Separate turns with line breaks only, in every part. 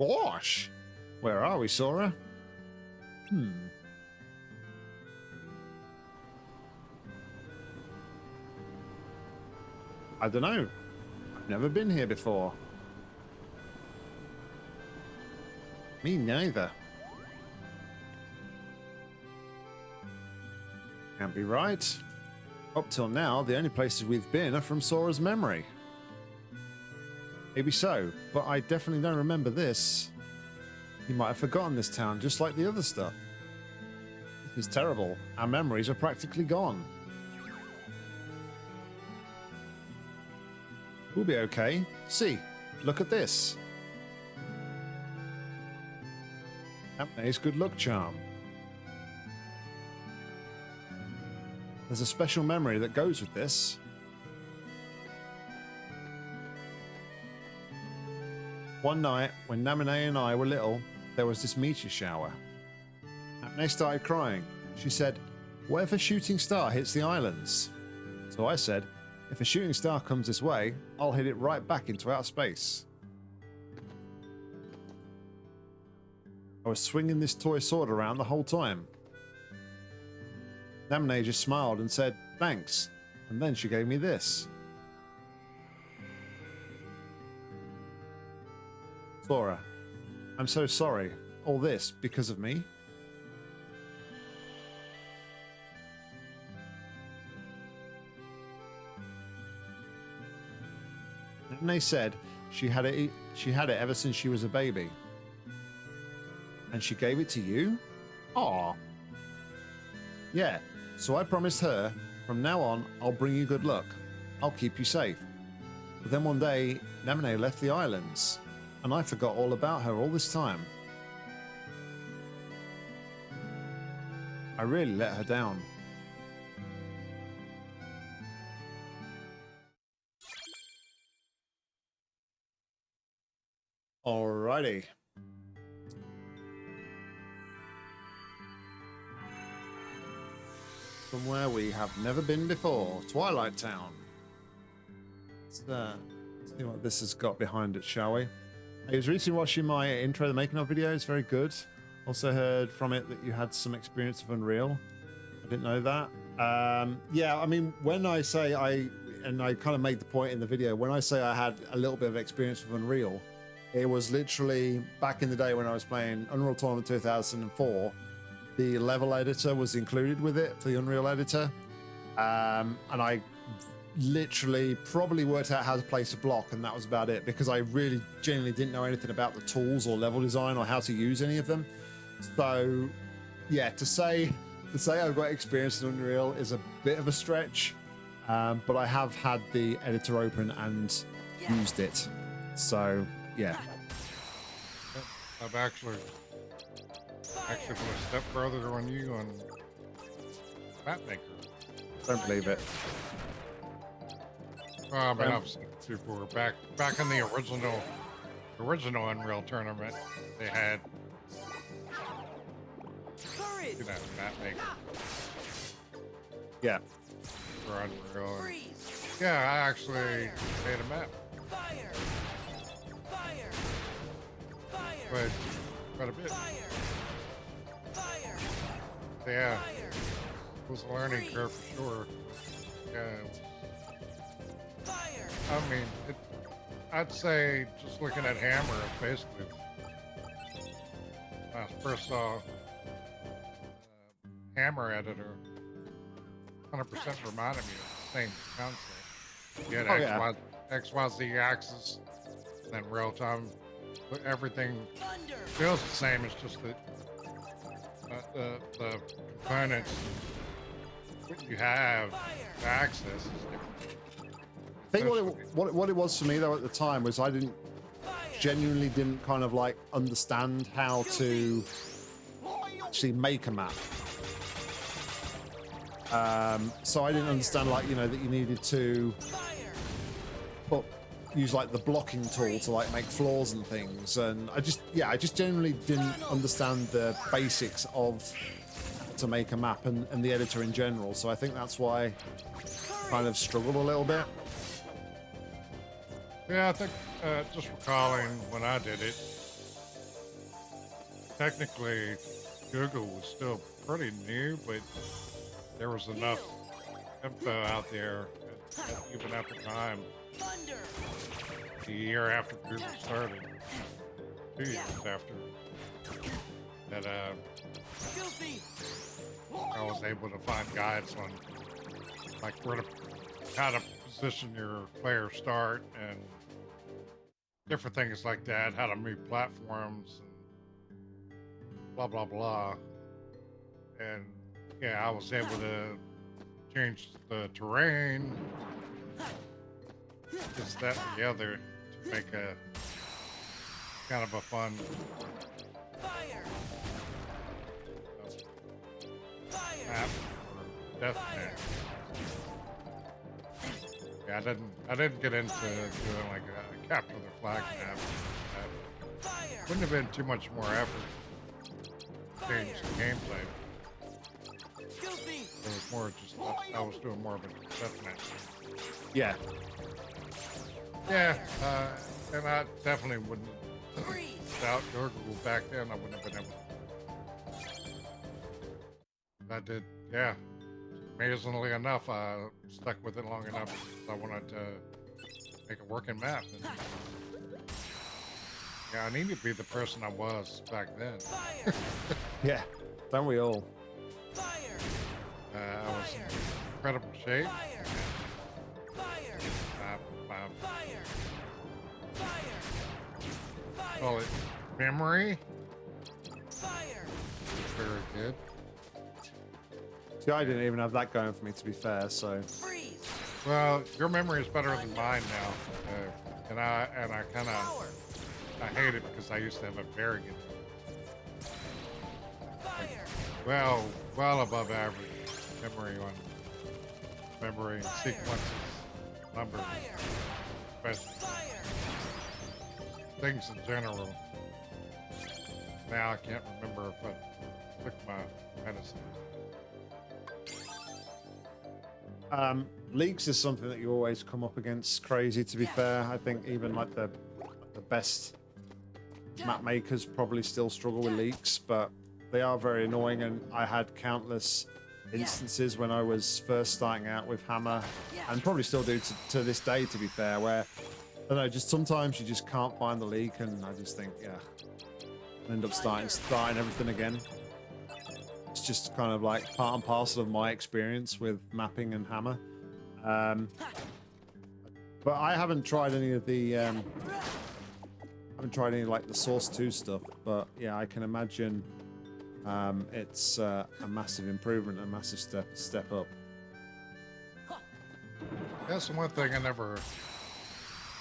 gosh. Where are we, Sora? I don't know. I've never been here before. Me neither. Can't be right. Up till now, the only places we've been are from Sora's memory. Maybe so, but I definitely don't remember this. He might have forgotten this town, just like the other stuff. This is terrible. Our memories are practically gone. We'll be okay. See, look at this. Apne's good luck charm. There's a special memory that goes with this. One night, when Namine and I were little, there was this meteor shower. Apne started crying. She said, "What if a shooting star hits the islands?" So I said, "If a shooting star comes this way, I'll hit it right back into outer space." I was swinging this toy sword around the whole time. Namine just smiled and said, "Thanks," and then she gave me this. Sora, I'm so sorry. All this because of me? Namine said she had it ever since she was a baby. And she gave it to you? Aw. Yeah, so I promised her, from now on, I'll bring you good luck. I'll keep you safe. But then one day, Namine left the islands, and I forgot all about her all this time. I really let her down. Alrighty. Somewhere we have never been before. Twilight Town. Let's see what this has got behind it, shall we? I was recently watching my intro the making of video. It's very good. Also heard from it that you had some experience of Unreal. I didn't know that. Yeah, I mean, when I say I kind of made the point in the video, when I say I had a little bit of experience with Unreal, it was literally back in the day when I was playing Unreal Tournament 2004. The level editor was included with it for the Unreal editor. And I literally probably worked out how to place a block, and that was about it, because I really genuinely didn't know anything about the tools or level design or how to use any of them. So yeah, to say I've got experience in Unreal is a bit of a stretch, but I have had the editor open and used it. So yeah.
I've actually put a step further on you on Mapmaker.
Don't believe it.
But I've seen it before. Back in the original Unreal tournament, they had Mapmaker.
Yeah.
For Unreal. Yeah, I actually made a map.
Fire!
But quite a bit.
Fire!
Yeah. It was a learning curve for sure. Yeah.
Fire!
I mean, I'd say just looking at Hammer, basically. When I first saw Hammer editor, 100% reminded me of the same concept. You had XYZ axis, and then real time. Everything feels the same. It's just that the components that you have to access is different.
I think what it was for me though at the time was I genuinely didn't kind of like understand how to actually make a map. So I didn't understand, like, you know, that you needed to use like the blocking tool to like make floors and things, and I just generally didn't understand the basics of how to make a map and the editor in general. So I think that's why I kind of struggled a little bit.
Yeah, I think just recalling when I did it, technically Google was still pretty new, but there was enough info out there, even at the time, the year after Google started, 2 years after, that I was able to find guides on like how to position your player start and different things like that, how to move platforms and blah blah blah. And yeah, I was able to change the terrain, this, that, and the other to make a kind of a fun map for deathmatch. Yeah, I didn't get into doing like a capture the flag map. That wouldn't have been too much more effort to change the gameplay. It was more just I was doing more of a deathmatch.
Yeah.
Yeah, and I definitely wouldn't. Without Google back then, I wouldn't have been able to. I did, yeah. Amazingly enough, I stuck with it long enough because I wanted to make a working map. And, yeah, I needed to be the person I was back then.
Yeah, don't we all?
I was in incredible shape. Call it memory. Very good.
See, I didn't even have that going for me, to be fair. So,
well, your memory is better than mine now, and I kind of hate it because I used to have a very good, well above average memory on memory sequences, numbers, especially things in general. Now I can't remember if I took my medicine.
Leaks is something that you always come up against. Crazy, to be fair. I think even like the best map makers probably still struggle with leaks, but they are very annoying. And I had countless instances when I was first starting out with Hammer, and probably still do to this day, to be fair, where I don't know, just sometimes you just can't find the leak, and I just think, yeah, I end up starting everything again. It's just kind of like part and parcel of my experience with mapping and Hammer. But I haven't tried any of the like the Source 2 stuff, but yeah, I can imagine it's a massive improvement, a massive step up.
That's the one thing I never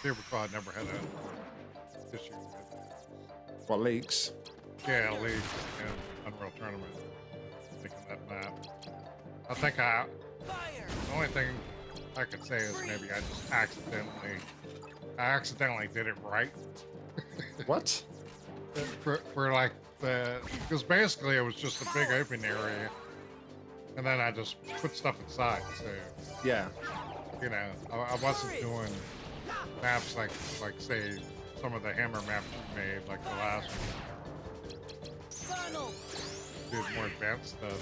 had an issue with.
What, leaks?
Yeah, leaks and Unreal Tournament. Making that map. I think the only thing I could say is maybe I just accidentally did it right.
What?
for like because basically it was just a big open area, and then I just put stuff inside. So
yeah,
you know, I wasn't doing maps like say some of the Hammer maps you made, like the last one. Did more advanced stuff.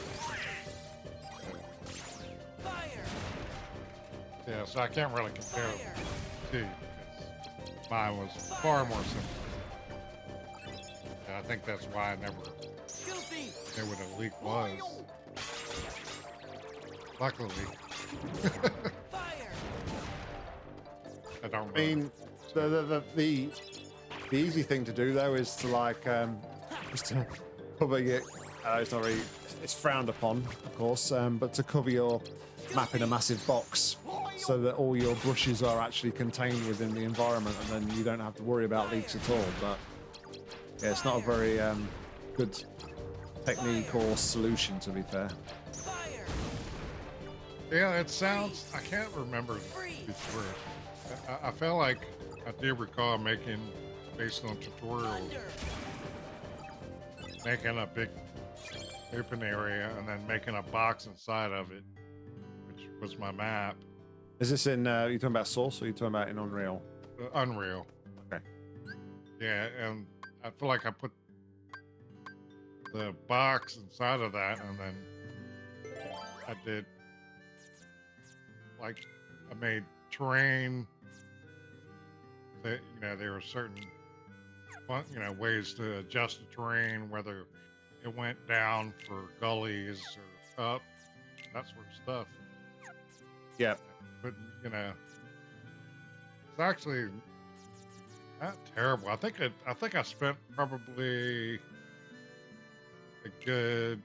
Yeah, so I can't really compare the two because mine was far more simple. And I think that's why I never knew what a leak was. Luckily. I don't
I mean, the easy thing to do though is to like just to cover your. It's not really. It's frowned upon, of course, but to cover your map in a massive box so that all your brushes are actually contained within the environment, and then you don't have to worry about leaks at all. But yeah, it's not a very good technique or solution, to be fair.
Yeah, it sounds. I can't remember before. I felt like I did recall making, based on tutorials, making a big open area and then making a box inside of it, which was my map.
Is this in, you talking about Source or you talking about in Unreal?
Unreal.
Okay.
Yeah, and I feel like I put the box inside of that, and then I did like I made terrain that there were certain ways to adjust the terrain, whether it went down for gullies or up, that sort of stuff.
Yeah.
But it's actually not terrible. I think I spent probably a good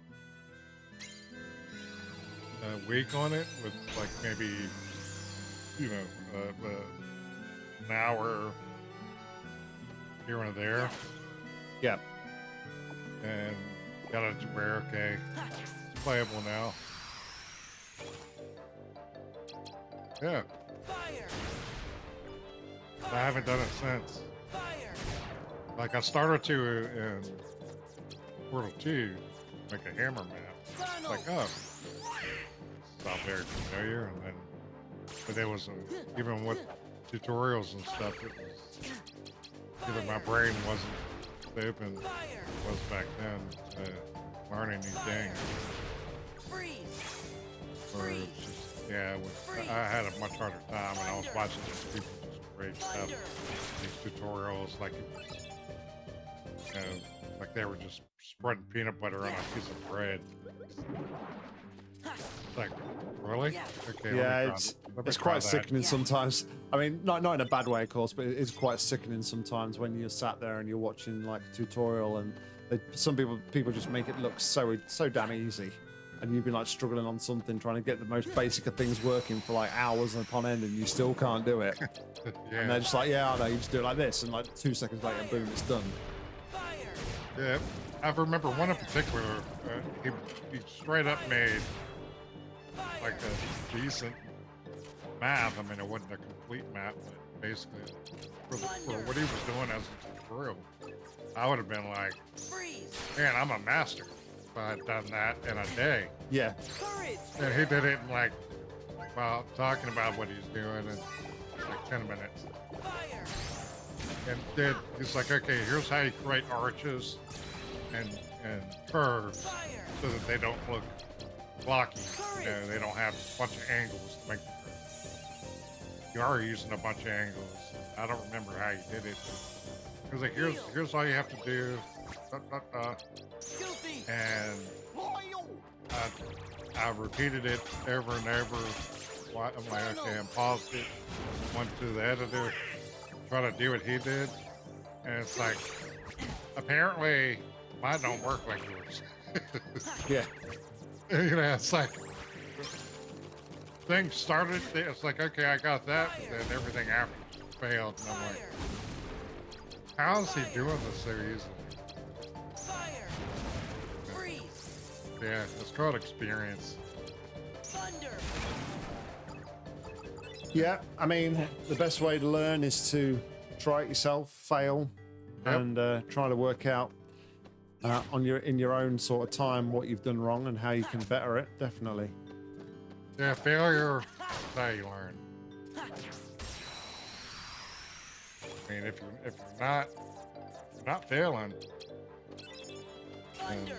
week on it, with like maybe an hour here and there.
Yeah.
And got it to where it's playable now. Yeah.
Fire.
I haven't done it since.
Fire.
Like I started to in Portal 2, make a hammer map. It's like, oh, it's not very familiar, and then but there was even with tutorials and stuff, it was either my brain wasn't as open as it was back then to learn anything.
Freeze.
Or it's just, I had a much harder time, and I was watching these people just create stuff, these tutorials, like it was, like they were just spreading peanut butter on a piece of bread. It's like, really? Okay.
Yeah, it's quite sickening sometimes. I mean, not in a bad way, of course, but it is quite sickening sometimes when you're sat there and you're watching like a tutorial, and some people just make it look so damn easy, and you've been like struggling on something, trying to get the most basic of things working for like hours upon end, and you still can't do it.
Yeah.
And they're just like, yeah, I know, you just do it like this, and like 2 seconds later, boom, it's done.
Yeah, I remember one in particular. He straight up made like a decent map. I mean, it wasn't a complete map, but basically for what he was doing as a tutorial, I would have been like, man, I'm a master if I had done that in a day.
Yeah.
And he did it in like, while talking about what he's doing in like 10 minutes. And he's like, okay, here's how you create arches and curves so that they don't look blocky. They don't have a bunch of angles to make the curve. You are using a bunch of angles. I don't remember how you did it. He was like, here's all you have to do. And I repeated it over and over. I'm like, okay, and paused it. Went to the editor, try to do what he did. And it's like, apparently mine don't work like yours.
Yeah.
It's like, things started, it's like, okay, I got that, but then everything after failed. And I'm like, how is he doing this so easily? Yeah, it's called experience.
Yeah, I mean, the best way to learn is to try it yourself, fail, and try to work out in your own sort of time what you've done wrong and how you can better it. Definitely.
Yeah, failure is how you learn. I mean, if you're not failing, then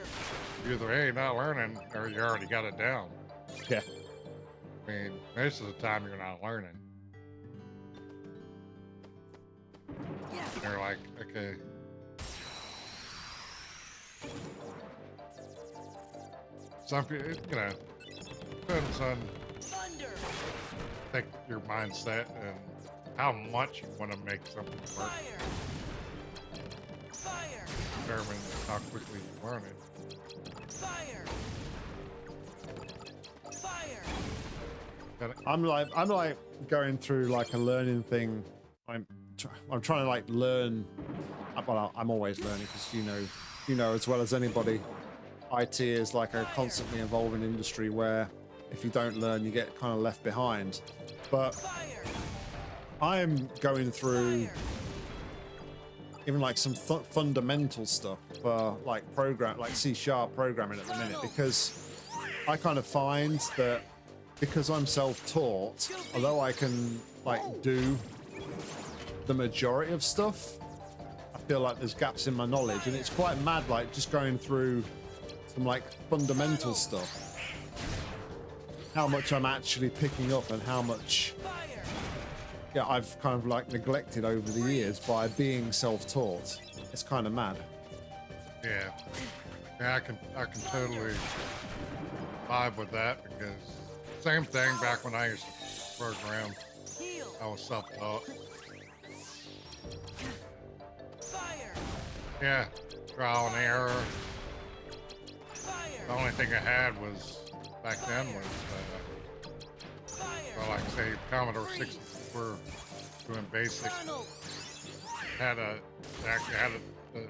either A, not learning, or you already got it down.
Yeah.
I mean, most of the time you're not learning. You're like, okay. Some people, depends on your mindset and how much you want to make something work. Determines how quickly you learn it.
I'm like going through like a learning thing. I'm trying to like learn. Well, I'm always learning because you know as well as anybody, IT is like a constantly evolving industry where if you don't learn, you get kind of left behind. But I'm going through even like some fundamental stuff for like C# programming at the minute, because I kind of find that because I'm self-taught, although I can like do the majority of stuff, I feel like there's gaps in my knowledge, and it's quite mad, like just going through some like fundamental stuff. How much I'm actually picking up and how much I've kind of like neglected over the years by being self-taught. It's kind of mad.
Yeah, I can totally vibe with that, because same thing back when I used to program. I was self-taught. Yeah, trial and error. The only thing I had was back then was well, like say Commodore 64 doing basic. The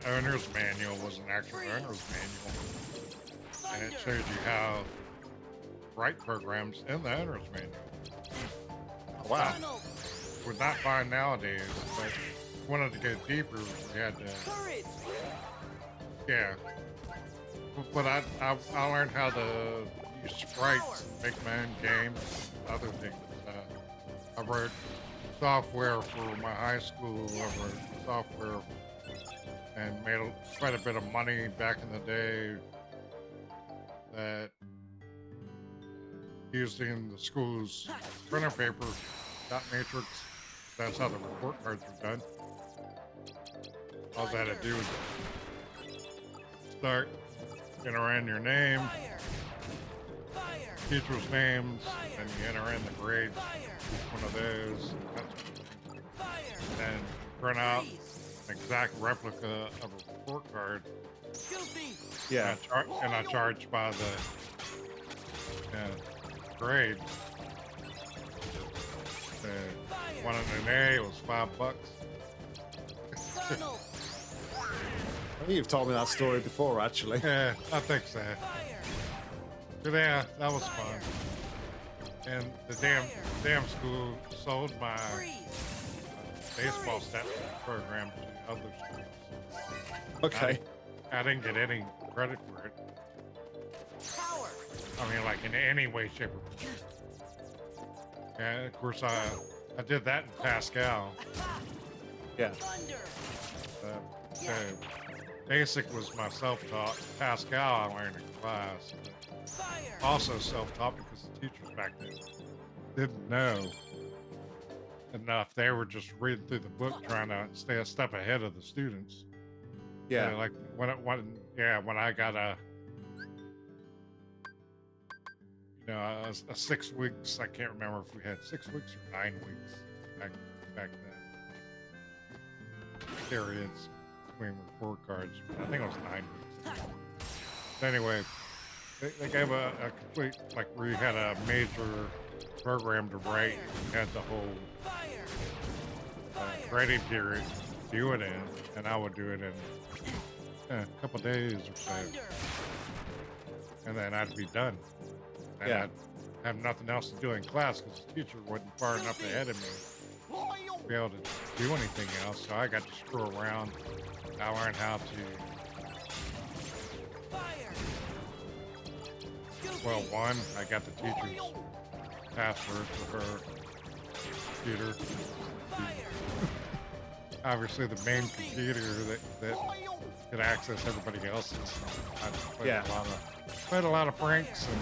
owner's manual was an actual owner's manual, and it showed you how to write programs in the owner's manual.
Oh, wow.
Would not find nowadays, but wanted to go deeper. We had to, yeah. But I learned how to use sprites, make my own games, other things. I wrote software for my high school. I wrote software and made quite a bit of money back in the day. That using the school's printer paper, dot matrix. That's how the report cards were done. All I had to do was start, enter in your name, teachers' names, and you enter in the grades, each one of those, and print out an exact replica of a report card.
Yeah.
And I charge by the grade. One in an A was $5.
I think you've told me that story before, actually.
Yeah, I think so. But yeah, that was fun. And the damn school sold my baseball stats program to other schools.
Okay.
I didn't get any credit for it. I mean, like in any way, shape, or form. And of course, I did that in Pascal.
Yeah.
So basic was my self-taught. Pascal I learned in class. Also self-taught because the teachers back then didn't know enough. They were just reading through the book, trying to stay a step ahead of the students.
Yeah.
Like when I got a 6 weeks. I can't remember if we had 6 weeks or 9 weeks back then. Periods between report cards. I think it was 9 weeks. Anyway, they gave a complete, like, where you had a major program to write. You had the whole grading period to do it in, and I would do it in a couple days or so, and then I'd be done. And I'd have nothing else to do in class because the teacher wasn't far enough ahead of me to be able to do anything else. So I got to screw around. I learned how to. Well, one, I got the teacher's password for her computer. Obviously, the main computer that could access everybody else's. I played a lot of pranks, and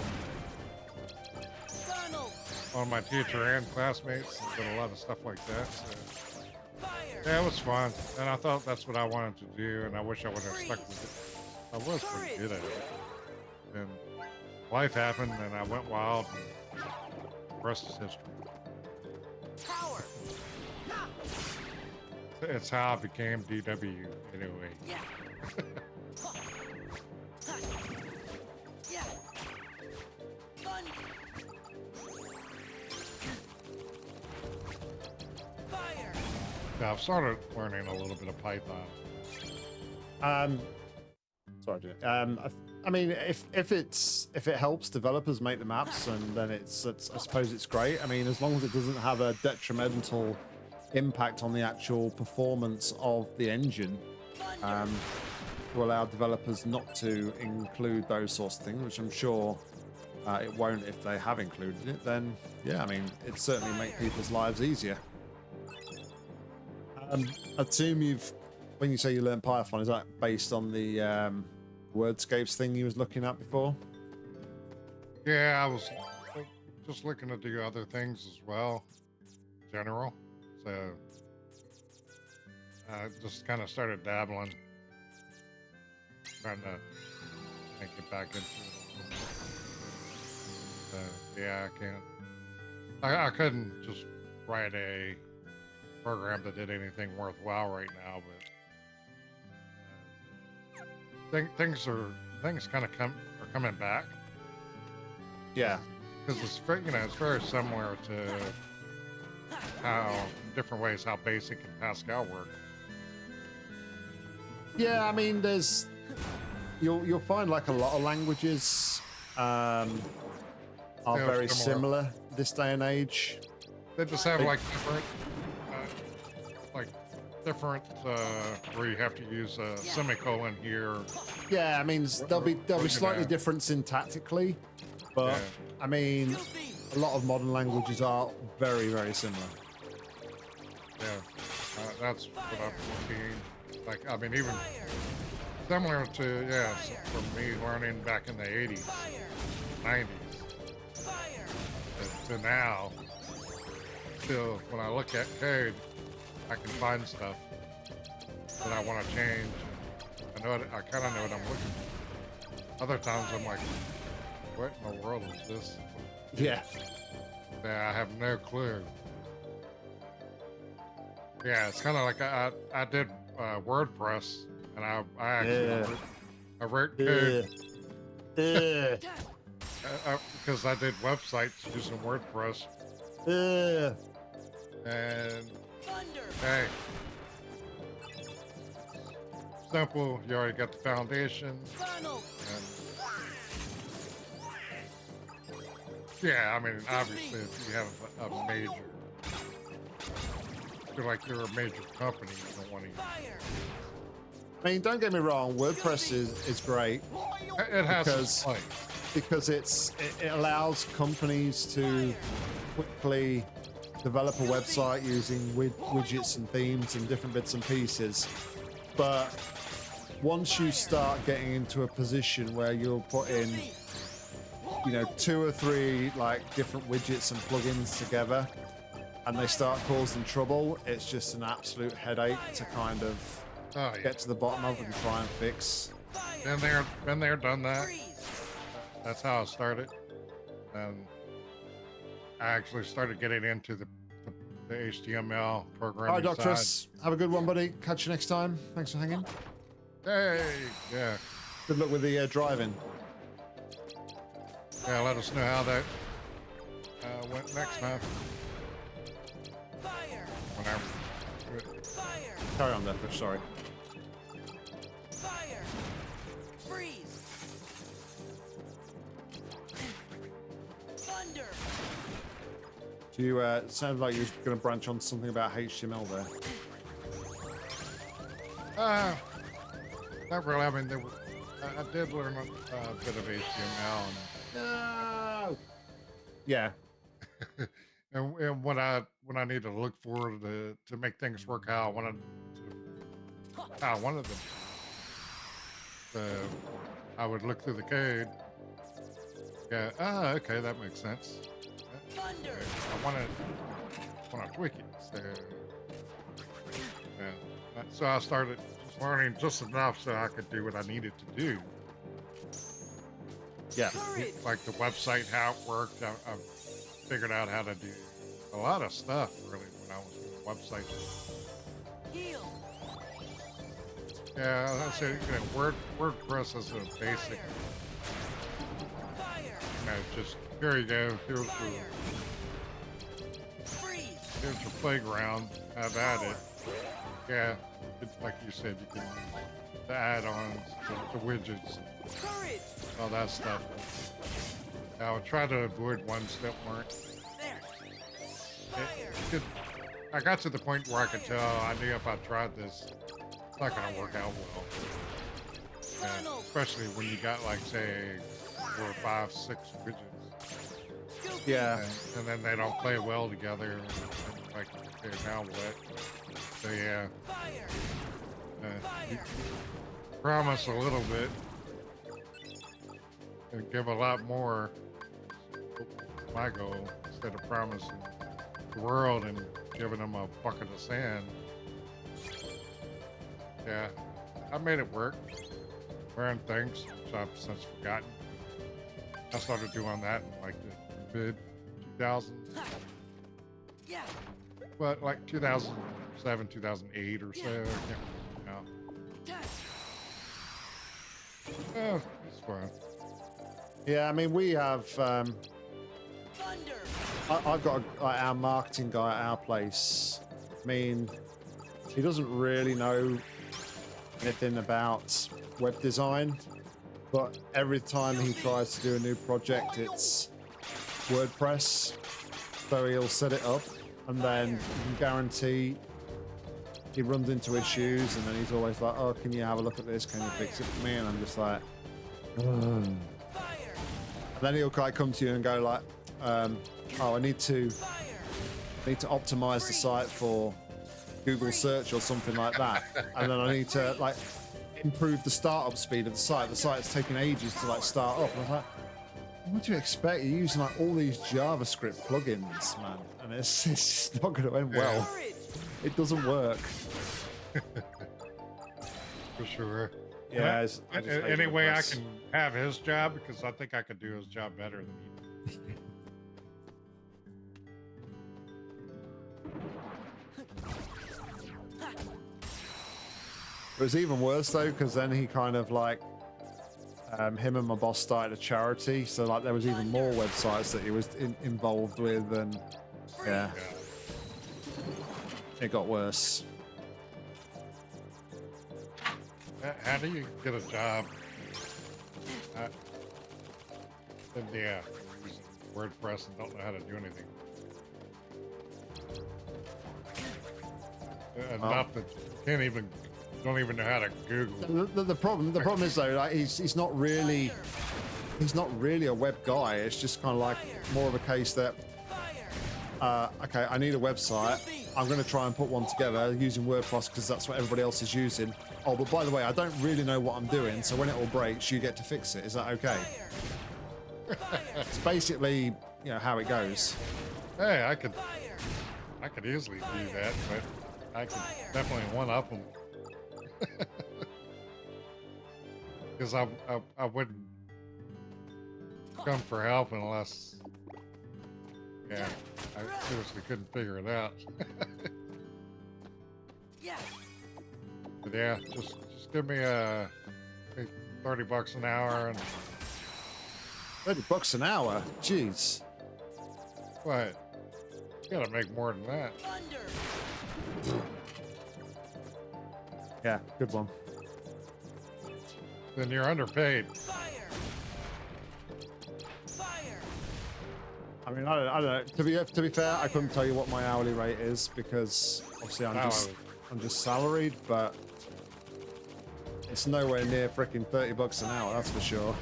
on my teacher and classmates, and did a lot of stuff like that. So, yeah, it was fun, and I thought that's what I wanted to do, and I wish I would have stuck with it. I was pretty good at it, and life happened, and I went wild, and the rest is history. It's how I became DW, anyway. I've started learning a little bit of Python.
Sorry, I mean, if it helps developers make the maps, and then it's I suppose it's great. I mean, as long as it doesn't have a detrimental impact on the actual performance of the engine, to allow developers not to include those sorts of things, which I'm sure it won't if they have included it, then yeah, I mean, it certainly make people's lives easier. I assume you've when you say you learn Python, is that based on the wordscapes thing you was looking at before?
Yeah, I was just looking to do other things as well, in general. So I just kind of started dabbling, trying to get back into it. So yeah, I can't. I couldn't just write a program that did anything worthwhile right now, but things kind of are coming back.
Yeah.
Because it's it's very similar to how different ways how Basic and Pascal work.
Yeah, I mean, you'll find like a lot of languages are
Yeah,
very similar this day and age.
They just have like different where you have to use a semicolon here.
Yeah, I mean, there'll be slightly different syntactically, but
Yeah.
I mean, a lot of modern languages are very, very similar.
Yeah, that's what I've seen. Like, I mean, even similar to, so for me learning back in the 80s, 90s, to now, still, when I look at code, I can find stuff that I want to change. I kind of know what I'm looking for. Other times I'm like, what in the world is this?
Yeah.
Yeah, I have no clue. Yeah, it's kind of like I did WordPress, and I actually wrote code because I did websites using WordPress. And hey, simple. You already got the foundation. And, yeah, I mean, obviously, if you have a major, feel like you're a major company, you don't want to.
I mean, don't get me wrong, WordPress is great.
It has its place.
Because it allows companies to quickly develop a website using widgets and themes and different bits and pieces. But once you start getting into a position where you'll put in, 2 or 3 like different widgets and plugins together, and they start causing trouble, it's just an absolute headache to kind of get to the bottom of and try and fix.
Been there, done that. That's how I started. And I actually started getting into the HTML programming.
All right, Doc Chris, have a good one, buddy. Catch you next time. Thanks for hanging.
Hey, yeah.
Good luck with the driving.
Yeah, let us know how that went next time. Whenever.
Carry on there, Chris, sorry.
Fire! Freeze! Thunder!
Do you sound like you're going to branch on something about HTML there?
Not really. I mean, I did learn a bit of HTML.
No. Yeah.
And when I need to look for to make things work how I wanted them. So I would look through the code. Yeah. Okay, that makes sense.
Thunder!
I want to tweak it. So I started just learning just enough so I could do what I needed to do.
Yeah.
Like the website, how it worked. I figured out how to do a lot of stuff really when I was doing websites.
Heal!
Yeah, I said, WordPress is a basic.
Fire!
Just here you go. Here's your playground. Have at it. Yeah, like you said, you can the add-ons, the widgets,
Courage!
all that stuff. I would try to avoid ones that weren't. I got to the point where I could tell. I knew if I tried this, it's not going to work out well. And especially when you got like say 4, 5, 6 widgets.
Yeah.
And then they don't play well together. And like, okay, now what? So yeah. You promise a little bit and give a lot more. My goal, instead of promising the world and giving them a bucket of sand. Yeah, I made it work. Wearing things, which I've since forgotten. I started doing that in like the mid 2000s.
Yeah.
But like 2007, 2008 or so. I can't remember now. Oh, it's fun.
Yeah, I mean, we have.
Thunder.
I've got our marketing guy at our place. I mean, he doesn't really know anything about web design, but every time he tries to do a new project, it's WordPress. So he'll set it up, and then you can guarantee he runs into issues, and then he's always like, "Oh, can you have a look at this? Can you fix it for me?" And I'm just like, And then he'll like come to you and go like, "Oh, I need to optimize the site for Google search or something like that, and then I need to like improve the startup speed of the site. The site's taking ages to like start up." And I was like, "What do you expect? You're using like all these JavaScript plugins, man, and it's just not going to end well. It doesn't work."
For sure.
Yeah.
Any way I can have his job, because I think I could do his job better than he did.
It was even worse though, because then he kind of like, him and my boss started a charity, so like there was even more websites that he was involved with, and yeah, it got worse.
How do you get a job? Yeah, using WordPress and don't know how to do anything. Enough that you don't even know how to Google.
The problem is though, like he's not really a web guy. It's just kind of like more of a case that okay, I need a website. I'm going to try and put one together using WordPress because that's what everybody else is using. Oh, but by the way, I don't really know what I'm doing, so when it all breaks, you get to fix it. Is that okay? It's basically, you know, how it goes.
Hey, I could easily do that, but I could definitely one up them. Because I wouldn't come for help unless, yeah, I seriously couldn't figure it out. But yeah, just give me $30 an hour and
$30 an hour? Jeez.
what? You gotta make more than that.
Yeah, good one.
Then you're underpaid.
I mean, I don't know. To be fair, I couldn't tell you what my hourly rate is because obviously I'm just salaried, but it's nowhere near freaking $30 an hour. That's for sure.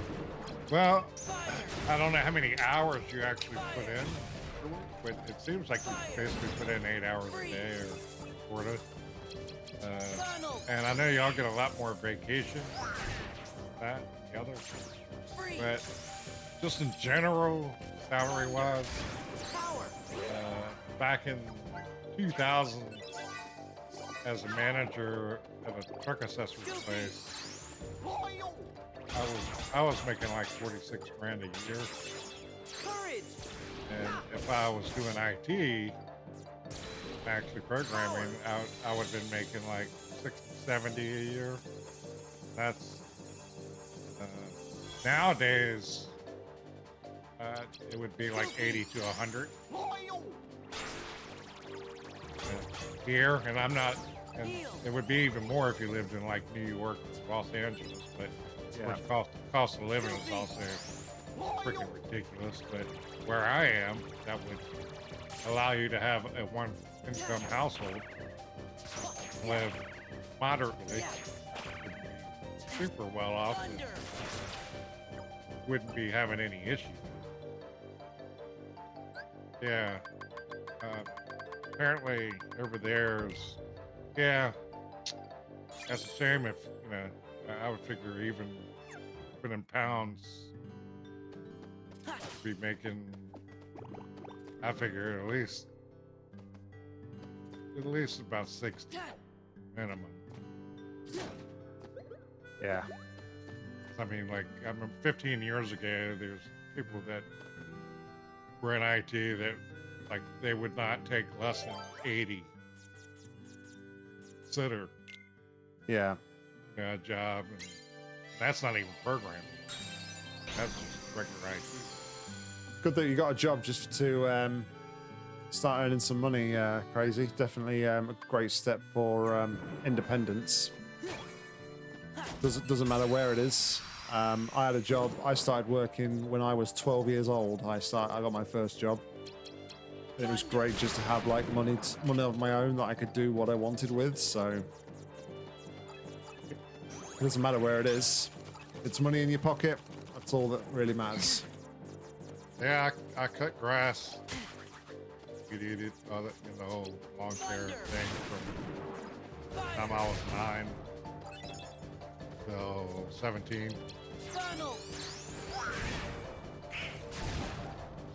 Well, I don't know how many hours you actually put in, but it seems like you basically put in 8 hours a day or sort of. And I know y'all get a lot more vacation than that, the other. But just in general, salary-wise, back in 2000, as a manager at a truck accessory place, I was making like 46 grand a year. And if I was doing IT, actually programming, I would have been making like 60, 70 a year. That's nowadays it would be like 80 to 100 here, and I'm not. And it would be even more if you lived in like New York, Los Angeles, but of course, cost of living is also freaking ridiculous. But where I am, that would allow you to have a one-income household, live moderately, super well off, and wouldn't be having any issues. Yeah. Apparently over there's, yeah, That's a shame if, I would figure even in pounds, be making, I figure at least about 60 minimum.
Yeah.
I mean, like, I remember 15 years ago, there's people that were in IT that, like, they would not take less than 80 consider
Yeah.
a job, and that's not even programming. That's just regular IT.
Good that you got a job just to start earning some money, Crazy. Definitely a great step for independence. Doesn't matter where it is. I had a job. I started working when I was 12 years old. I got my first job. It was great just to have like money of my own that I could do what I wanted with. So it doesn't matter where it is. It's money in your pocket. That's all that really matters.
Yeah, I cut grass. You did it, the whole lawn care thing from the time I was 9 till 17.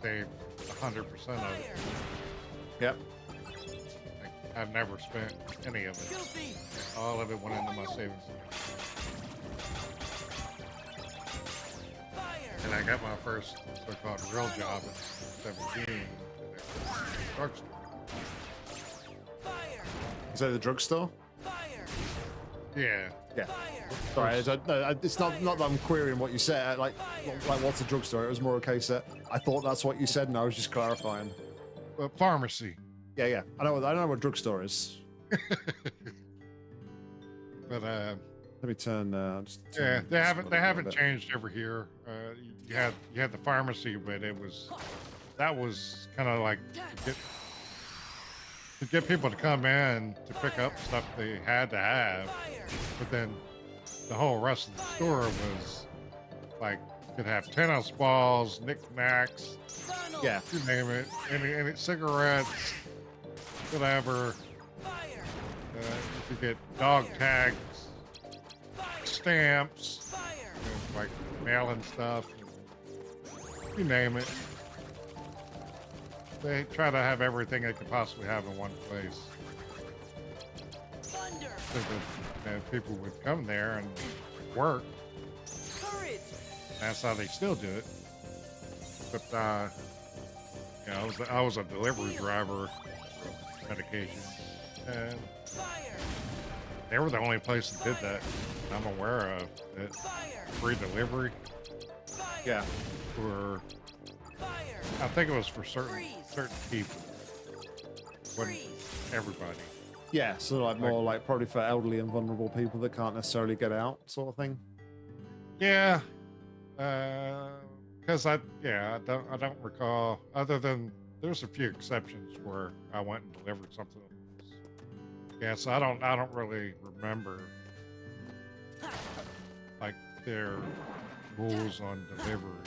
Saved 100% of it.
Yep.
Like, I've never spent any of it. All of it went into my savings. And I got my first so-called real job at 17 at a drugstore.
Is that the drugstore?
Yeah.
Yeah. Sorry, it's not that I'm querying what you said. Like what's a drugstore? It was more a case that I thought that's what you said, and I was just clarifying.
Pharmacy.
Yeah. I know what drugstore is.
But
let me turn.
Yeah, they haven't changed over here. You had the pharmacy, but that was kind of like to get people to come in to pick up stuff they had to have, but then the whole rest of the store was like you could have tennis balls, knickknacks,
yeah,
you name it, any cigarettes, whatever. You could get dog tags, stamps, like mailing stuff, you name it. They try to have everything they could possibly have in one place. So that people would come there and work. That's how they still do it. But I was a delivery driver for medication, and they were the only place that did that I'm aware of. That free delivery.
Yeah.
For I think it was for certain people. Wasn't everybody.
Yeah, so more like probably for elderly and vulnerable people that can't necessarily get out, sort of thing.
Yeah, because I don't recall, other than there's a few exceptions where I went and delivered something. Yeah, so I don't really remember like their rules on delivery.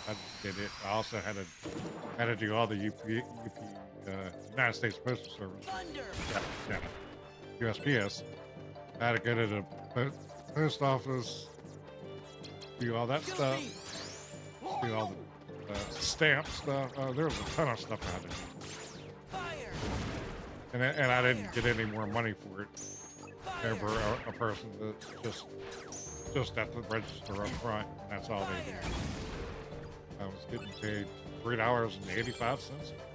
I did it. I also had to do all the United States Postal Service. Yeah, USPS. I had to go to the post office, do all that stuff, do all the stamp stuff. There was a ton of stuff I had to do. And I didn't get any more money for it. Ever a person that's just at the register up front, and that's all they do. I was getting paid $3.85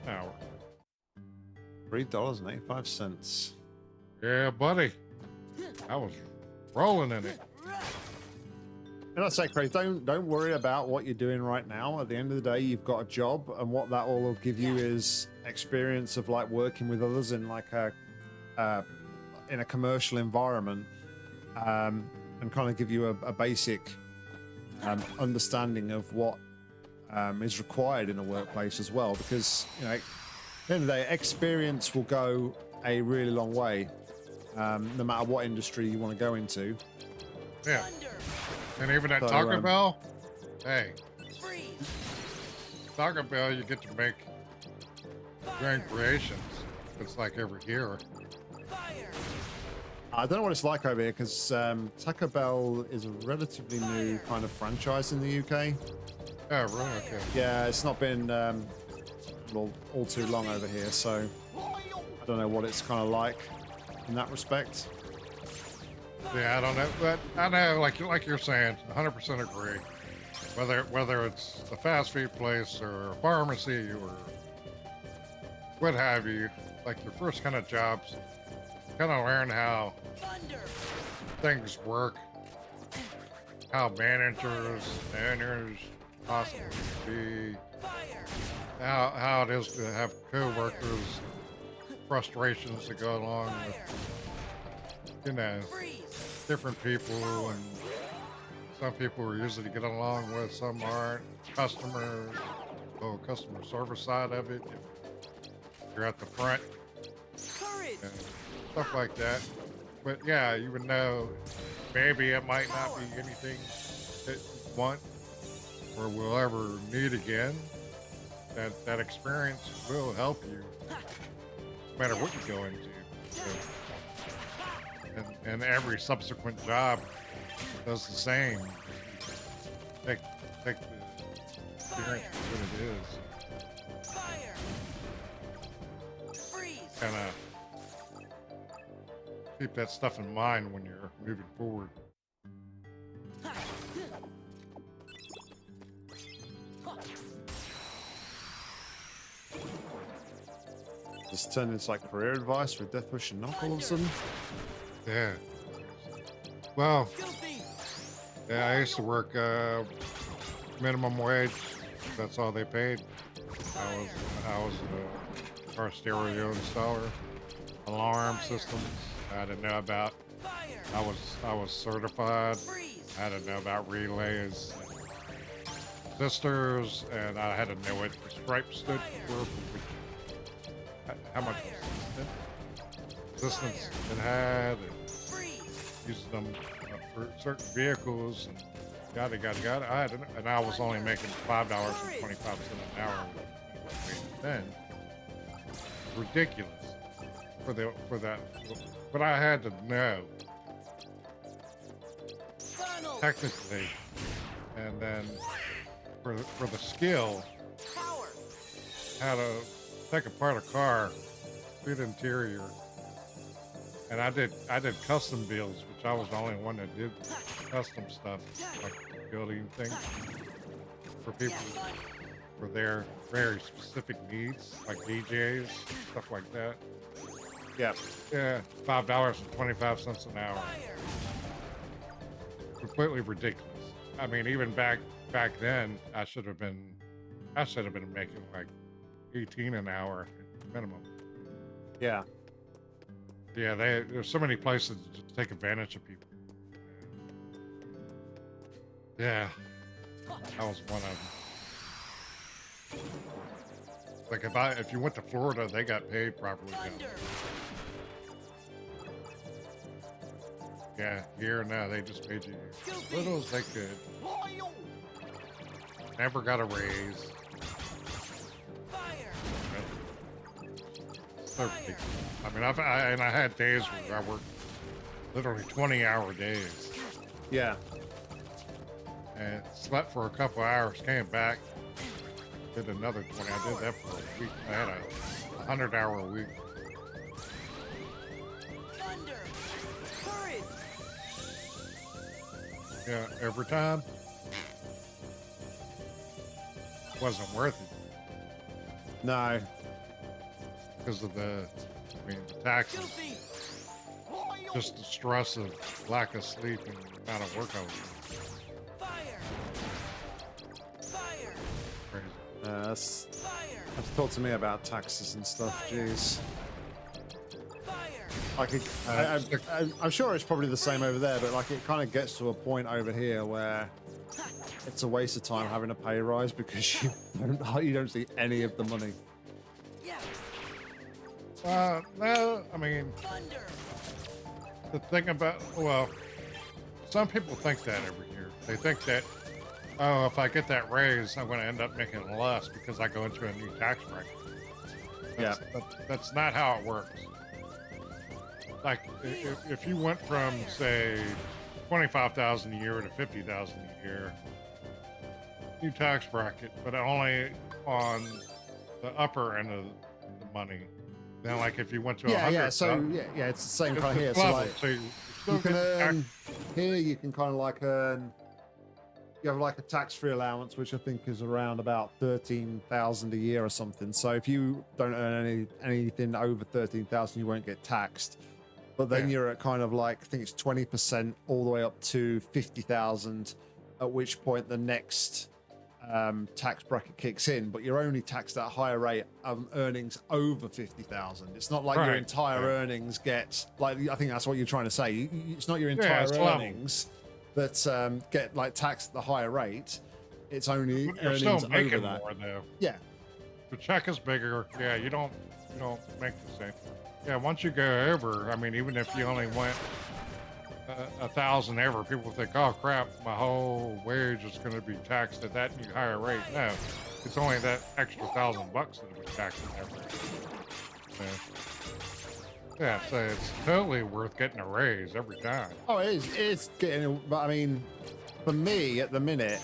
an hour.
$3.85.
Yeah, buddy. I was rolling in it.
And I say, Craig, don't worry about what you're doing right now. At the end of the day, you've got a job, and what that all will give you is experience of like working with others in like in a commercial environment, and kind of give you a basic understanding of what is required in a workplace as well. Because at the end of the day, experience will go a really long way, no matter what industry you want to go into.
Yeah. And even at Taco Bell, hey, Taco Bell, you get to make grand creations. It's like every year.
I don't know what it's like over here because Taco Bell is a relatively new kind of franchise in the UK.
Oh, really? Okay.
Yeah, it's not been all too long over here, so I don't know what it's kind of like in that respect.
Yeah, I don't know, but I know, like you're saying, 100% agree. Whether it's a fast food place or a pharmacy or what have you, like your first kind of jobs, kind of learn how things work, how managers, owners possibly be, how it is to have co-workers, frustrations that go along with, different people, and some people are easy to get along with, some aren't. Customers, customer service side of it, you're at the front, and stuff like that. But yeah, you would know maybe it might not be anything that you want or will ever need again. That experience will help you no matter what you go into. So, and every subsequent job does the same. Take the experience for what it is. Kind of keep that stuff in mind when you're moving forward.
Just turn into like career advice for Death Wish and Nock all of a sudden.
Yeah. Well, yeah, I used to work minimum wage. That's all they paid. I was a car stereo installer, alarm systems. I didn't know about. I was certified. I didn't know about relays, resistors, and I had to know what the stripe stood for. How much resistance it had, and using them for certain vehicles, and yada. And I was only making $5.25 an hour then. Ridiculous for that. But I had to know technically, and then for the skill, how to take apart a car, do the interior, and I did custom builds, which I was the only one that did custom stuff, like building things for people for their very specific needs, like DJs, stuff like that.
Yeah.
Yeah, $5.25 an hour. Completely ridiculous. I mean, even back then, I should have been making like 18 an hour minimum.
Yeah.
Yeah, there's so many places to just take advantage of people. Yeah, that was one of them. Like if you went to Florida, they got paid properly down there. Yeah, here now they just paid you as little as they could. Never got a raise. So ridiculous. I mean, I had days where I worked literally 20-hour days.
Yeah.
And slept for a couple hours, came back, did another 20. I did that for a week. I had a 100-hour week. Yeah, every time. Wasn't worth it.
No.
Because of the taxes. Just the stress of lack of sleep and the amount of work I was doing. Crazy.
That's talk to me about taxes and stuff. Jeez. Like I'm sure it's probably the same over there, but like it kind of gets to a point over here where it's a waste of time having a pay rise because you don't see any of the money.
No, I mean, the thing about, well, some people think that every year. They think that, oh, if I get that raise, I'm going to end up making less because I go into a new tax bracket. That's not how it works. like if you went from say 25,000 a year to 50,000 a year, new tax bracket, but only on the upper end of the money. Then, like if you went to 100,
yeah. So yeah, it's the same kind of here.
it's
So
level,
like,
so you still
you can
get the tax.
earn here. You can kind of like earn. You have like a tax-free allowance, which I think is around about 13,000 a year or something. So if you don't earn anything over 13,000, you won't get taxed. But then you're at kind of like, I think it's 20% all the way up to 50,000, at which point the next tax bracket kicks in. But you're only taxed at a higher rate of earnings over 50,000. It's not like your entire earnings get, like, I think that's what you're trying to say. It's not your entire earnings that get like taxed at the higher rate. It's only
You're
earnings
still making
over that.
more though.
Yeah.
The check is bigger. Yeah, you don't make the same. Yeah, once you go over, I mean, even if you only went 1,000 ever, people think, oh crap, my whole wage is going to be taxed at that new higher rate. No, it's only that extra $1,000 that'll be taxed at that rate. Yeah, so it's totally worth getting a raise every time.
Oh, it is. It's getting, but I mean, for me at the minute,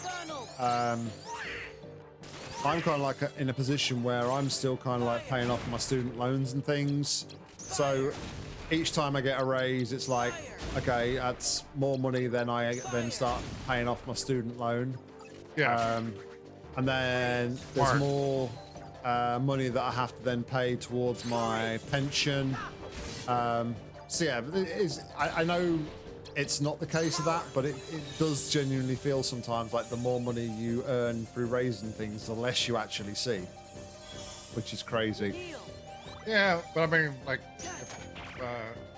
I'm kind of like in a position where I'm still kind of like paying off my student loans and things. So each time I get a raise, it's like, okay, that's more money than I then start paying off my student loan.
Yeah.
And then there's more money that I have to then pay towards my pension. So yeah, I know it's not the case of that, but it does genuinely feel sometimes like the more money you earn through raising things, the less you actually see, which is crazy.
Yeah, but I mean, like,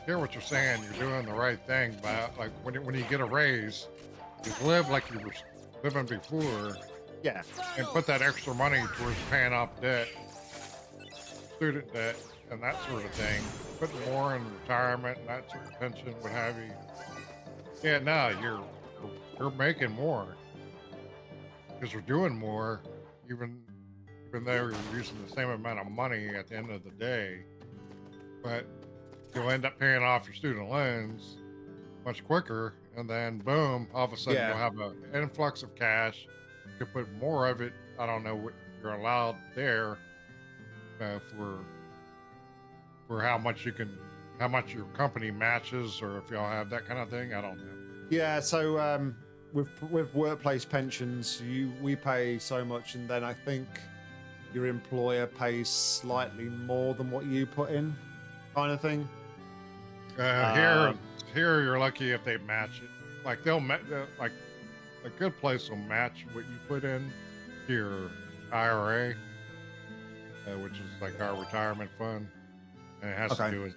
hear what you're saying. You're doing the right thing, but like when you get a raise, you live like you were living before.
Yeah.
And put that extra money towards paying off debt, student debt, and that sort of thing. Put more in retirement and that sort of pension, what have you. Yeah, no, you're making more because you're doing more, even though you're using the same amount of money at the end of the day. But you'll end up paying off your student loans much quicker, and then boom, all of a sudden you'll have an influx of cash. You could put more of it. I don't know what you're allowed there for how much your company matches, or if y'all have that kind of thing. I don't know.
Yeah, so with workplace pensions, we pay so much, and then I think your employer pays slightly more than what you put in, kind of thing.
Here you're lucky if they match it. Like they'll like a good place will match what you put in to your IRA, which is like our retirement fund, and it has to do with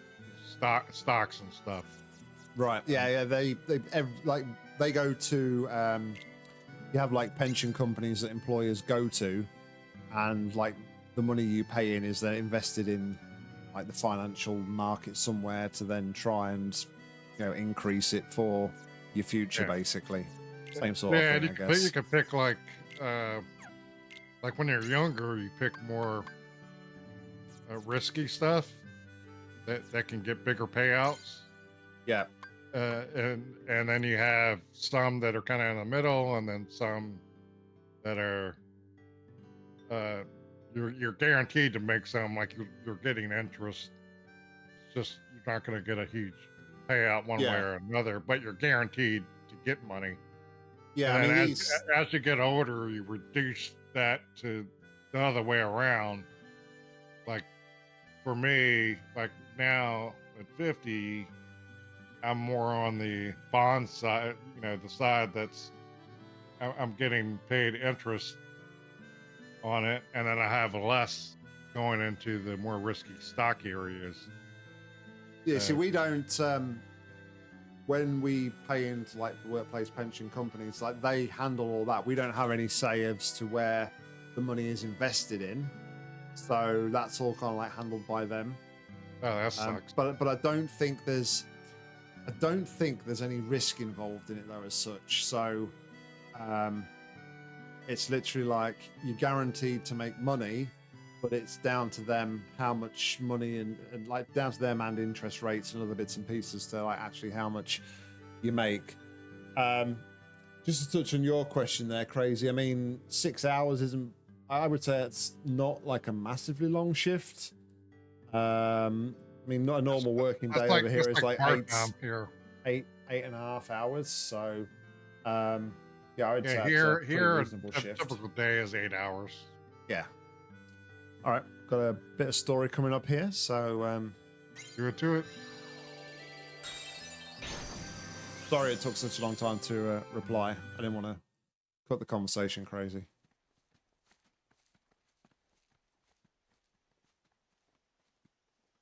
stocks and stuff.
Right. Yeah. They go to you have like pension companies that employers go to, and like the money you pay in is then invested in like the financial market somewhere to then try and increase it for your future, basically. Same sort of thing, I guess.
You could pick like when you're younger, you pick more risky stuff that can get bigger payouts.
Yeah.
And then you have some that are kind of in the middle, and then some that are you're guaranteed to make some, like you're getting interest. It's just you're not going to get a huge payout one way or another, but you're guaranteed to get money.
Yeah,
and
I mean,
as you get older, you reduce that to the other way around. Like for me, like now at 50, I'm more on the bond side, the side that's I'm getting paid interest on it, and then I have less going into the more risky stock areas.
Yeah, see, we don't when we pay into like the workplace pension companies, like they handle all that. We don't have any say as to where the money is invested in, so that's all kind of like handled by them.
Oh, that sucks.
But I don't think there's any risk involved in it though as such. So it's literally like you're guaranteed to make money, but it's down to them how much money and like down to them and interest rates and other bits and pieces to like actually how much you make. Just to touch on your question there, Crazy. I mean, 6 hours isn't. I would say it's not like a massively long shift. I mean, not a normal working day over here is like eight and a half hours. So, yeah, I would say
here
a reasonable shift.
Typical day is 8 hours.
Yeah. All right, got a bit of story coming up here, so
Do it to it.
sorry it took such a long time to reply. I didn't want to cut the conversation crazy.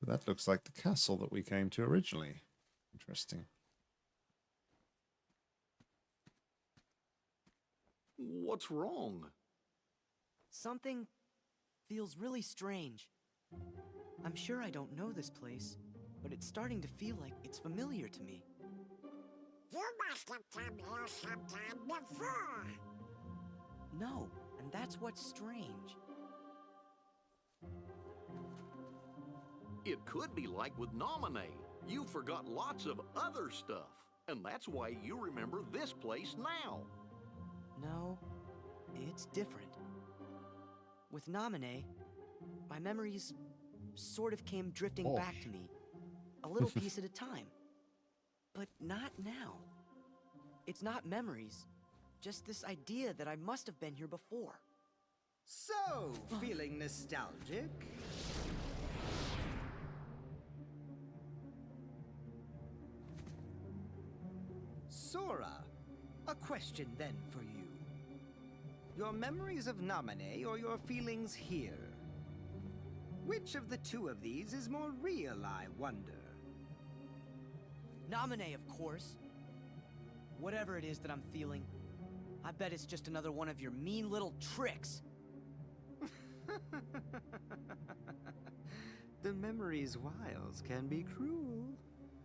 That looks like the castle that we came to originally. Interesting.
What's wrong?
Something feels really strange. I'm sure I don't know this place, but it's starting to feel like it's familiar to me.
You must have come here sometime before.
No, and that's what's strange.
It could be like with Nominee. You forgot lots of other stuff, and that's why you remember this place now.
No, it's different. With Nominee, my memories sort of came drifting back to me, a little piece at a time. But not now. It's not memories, just this idea that I must have been here before.
So, feeling nostalgic? Sora, a question then for you. Your memories of Nominee or your feelings here? Which of the two of these is more real, I wonder?
Nominee, of course. Whatever it is that I'm feeling, I bet it's just another one of your mean little tricks.
The memory's wiles can be cruel.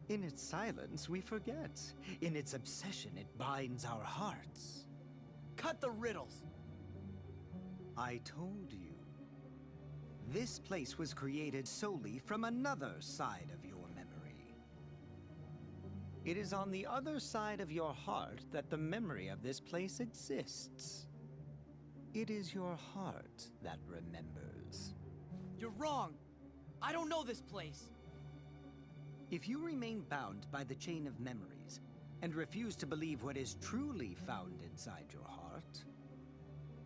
In its silence, we forget. In its obsession, it binds our hearts.
Cut the riddles.
I told you. This place was created solely from another side of your memory. It is on the other side of your heart that the memory of this place exists. It is your heart that remembers.
You're wrong. I don't know this place.
If you remain bound by the chain of memories and refuse to believe what is truly found inside your heart,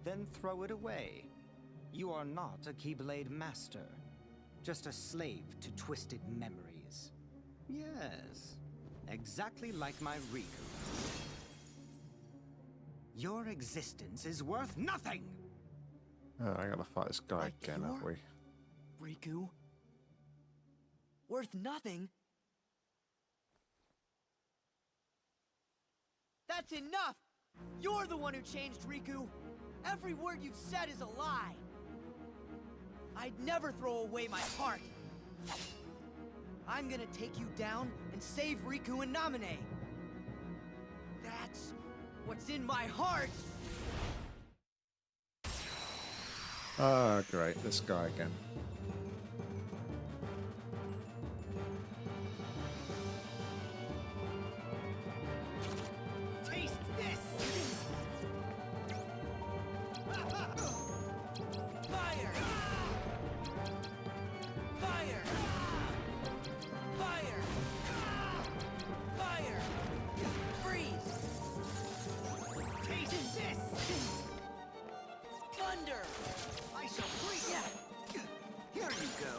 then throw it away. You are not a Keyblade master, just a slave to twisted memories. Yes, exactly like my Riku. Your existence is worth nothing!
Oh, I gotta fight this guy again, aren't we?
Riku? Worth nothing? That's enough! You're the one who changed Riku! Every word you've said is a lie! I'd never throw away my heart! I'm gonna take you down and save Riku and Nominee! That's what's in my heart!
Ah, great, this guy again.
Taste this!
Fire! Fire! Fire! Fire! Freeze!
Taste this!
Thunder!
I shall freeze!
Yeah!
Here you go!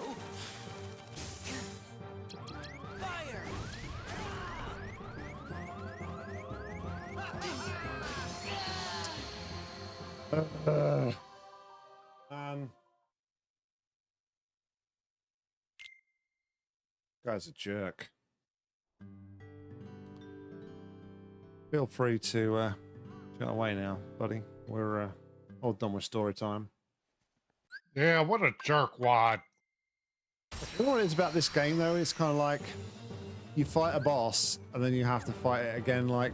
Fire!
Guy's a jerk. Feel free to get away now, buddy. We're all done with story time.
Yeah, what a jerkwad.
You know what it is about this game, though? It's kind of like you fight a boss, and then you have to fight it again, like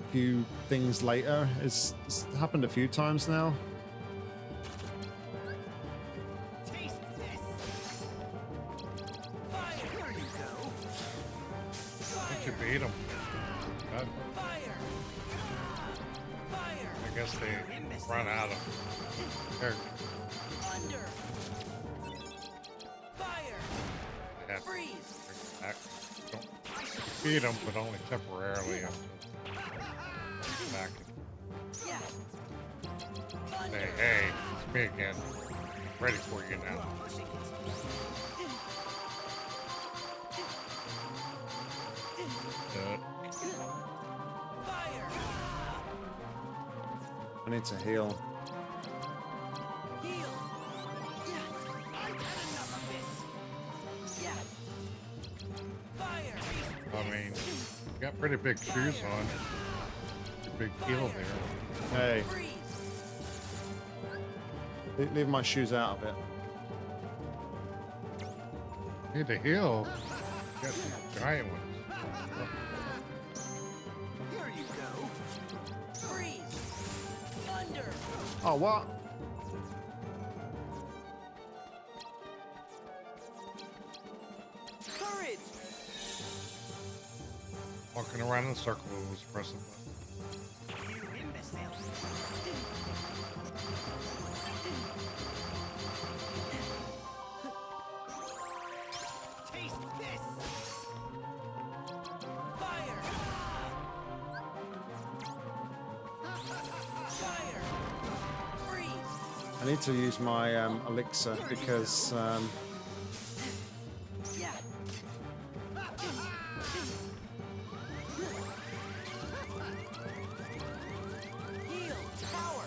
a few things later. It's happened a few times now.
you beat them. I guess they run out of characters. They have to bring them back. Don't beat them, but only temporarily until back. Say, hey, it's me again. Ready for you now.
I need to heal.
I mean, you got pretty big shoes on. Big heel there.
Hey. Leave my shoes out of it.
Need to heal. Got some giant ones.
Here you go.
Freeze! Thunder!
Oh, what?
Courage!
Walking around in circles, pressing buttons.
You imbecile. Taste this.
Fire! Fire! Freeze!
I need to use my elixir because
Yeah! Heal! Power!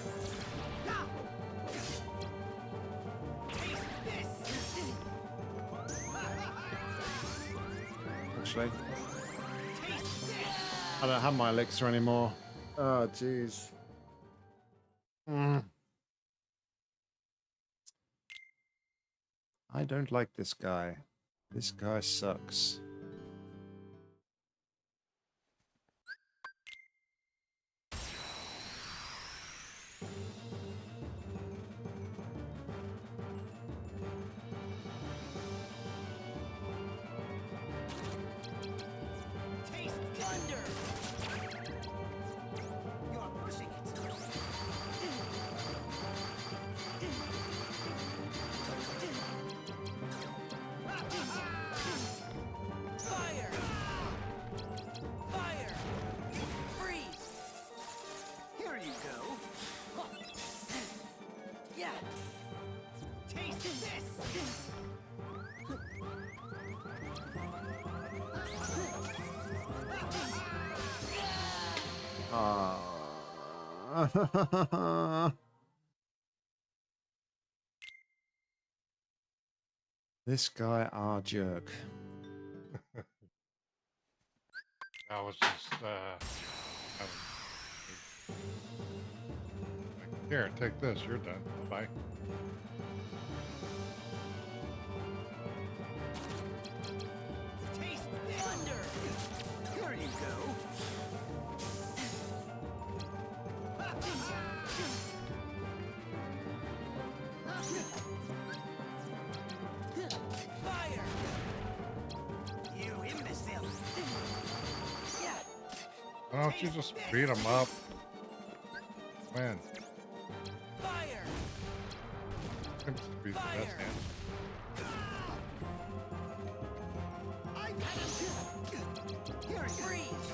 Taste this.
actually I don't have my elixir anymore. Oh, jeez. I don't like this guy. This guy sucks.
Taste
Thunder!
You're pushing it.
Fire! Fire! Freeze!
Here you go.
Yeah!
Taste this.
Ah. This guy are jerk.
I was just, here, take this. You're done. Bye-bye.
Taste this.
Thunder!
Here you go.
Fire!
You imbecile.
Yeah!
Why don't you just beat them up? Man,
Fire!
seems to be the best
Fire.
answer.
Here you go.
Freeze!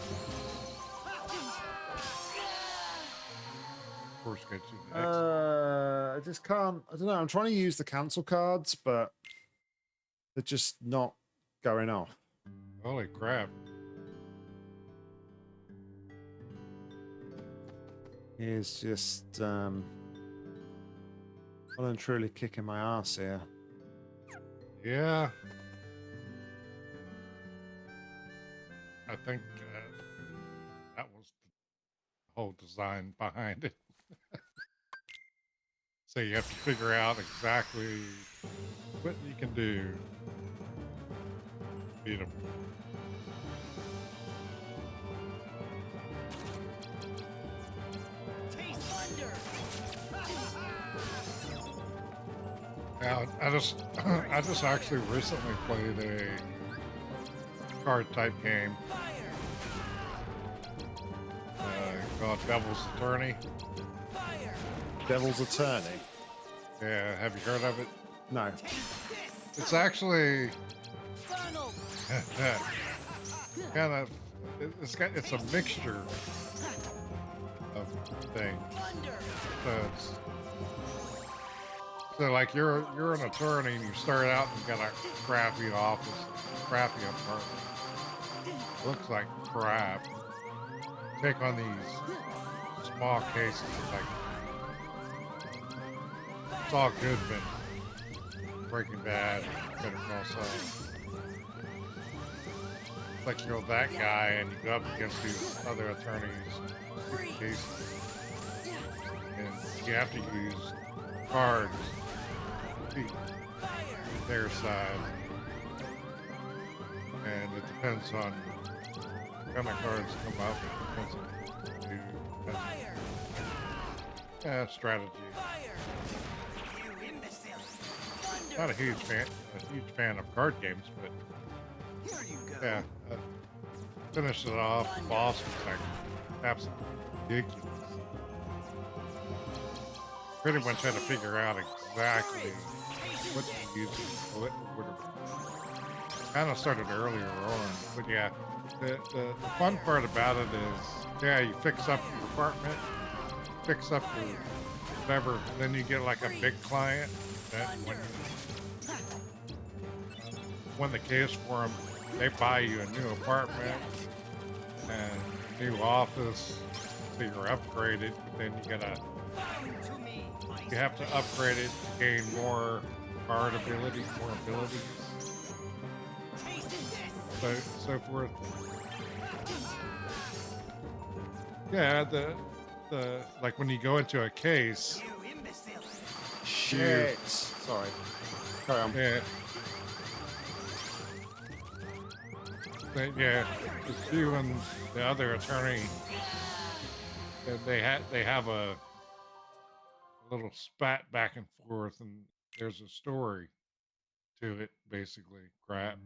Of course, get you the next.
I just can't. I don't know. I'm trying to use the cancel cards, but they're just not going off.
Holy crap.
He's just well and truly kicking my ass here.
Yeah. I think that was the whole design behind it. So you have to figure out exactly what you can do. Beat 'em.
Taste
Thunder!
Now, I just actually recently played a card type game
Fire!
called Devil's Attorney.
Devil's Attorney.
Yeah, have you heard of it?
No.
It's actually kind of it's a mixture of things. So like you're an attorney and you start out and you got a crappy office, crappy apartment. Looks like crap. Take on these small cases like it's all good, but Breaking Bad, Better Call Saul. It's like you're that guy and you go up against these other attorneys cases, and you have to use cards to beat their side, and it depends on what kind of cards come up. It depends on strategy. Not a huge fan of card games, but yeah, finished it off. The boss was like absolutely ridiculous. Pretty much had to figure out exactly what to use. Kind of started earlier on, but yeah, the fun part about it is, yeah, you fix up your apartment, fix up your whatever, then you get like a big client that when you win the case for them, they buy you a new apartment and a new office, so you're upgraded, but then you have to upgrade it to gain more card ability, more abilities, so forth. Yeah, the like when you go into a case.
Shit. Sorry. Carry on.
Yeah. Yeah, it's you and the other attorney. They have a little spat back and forth, and there's a story to it, basically. Crap.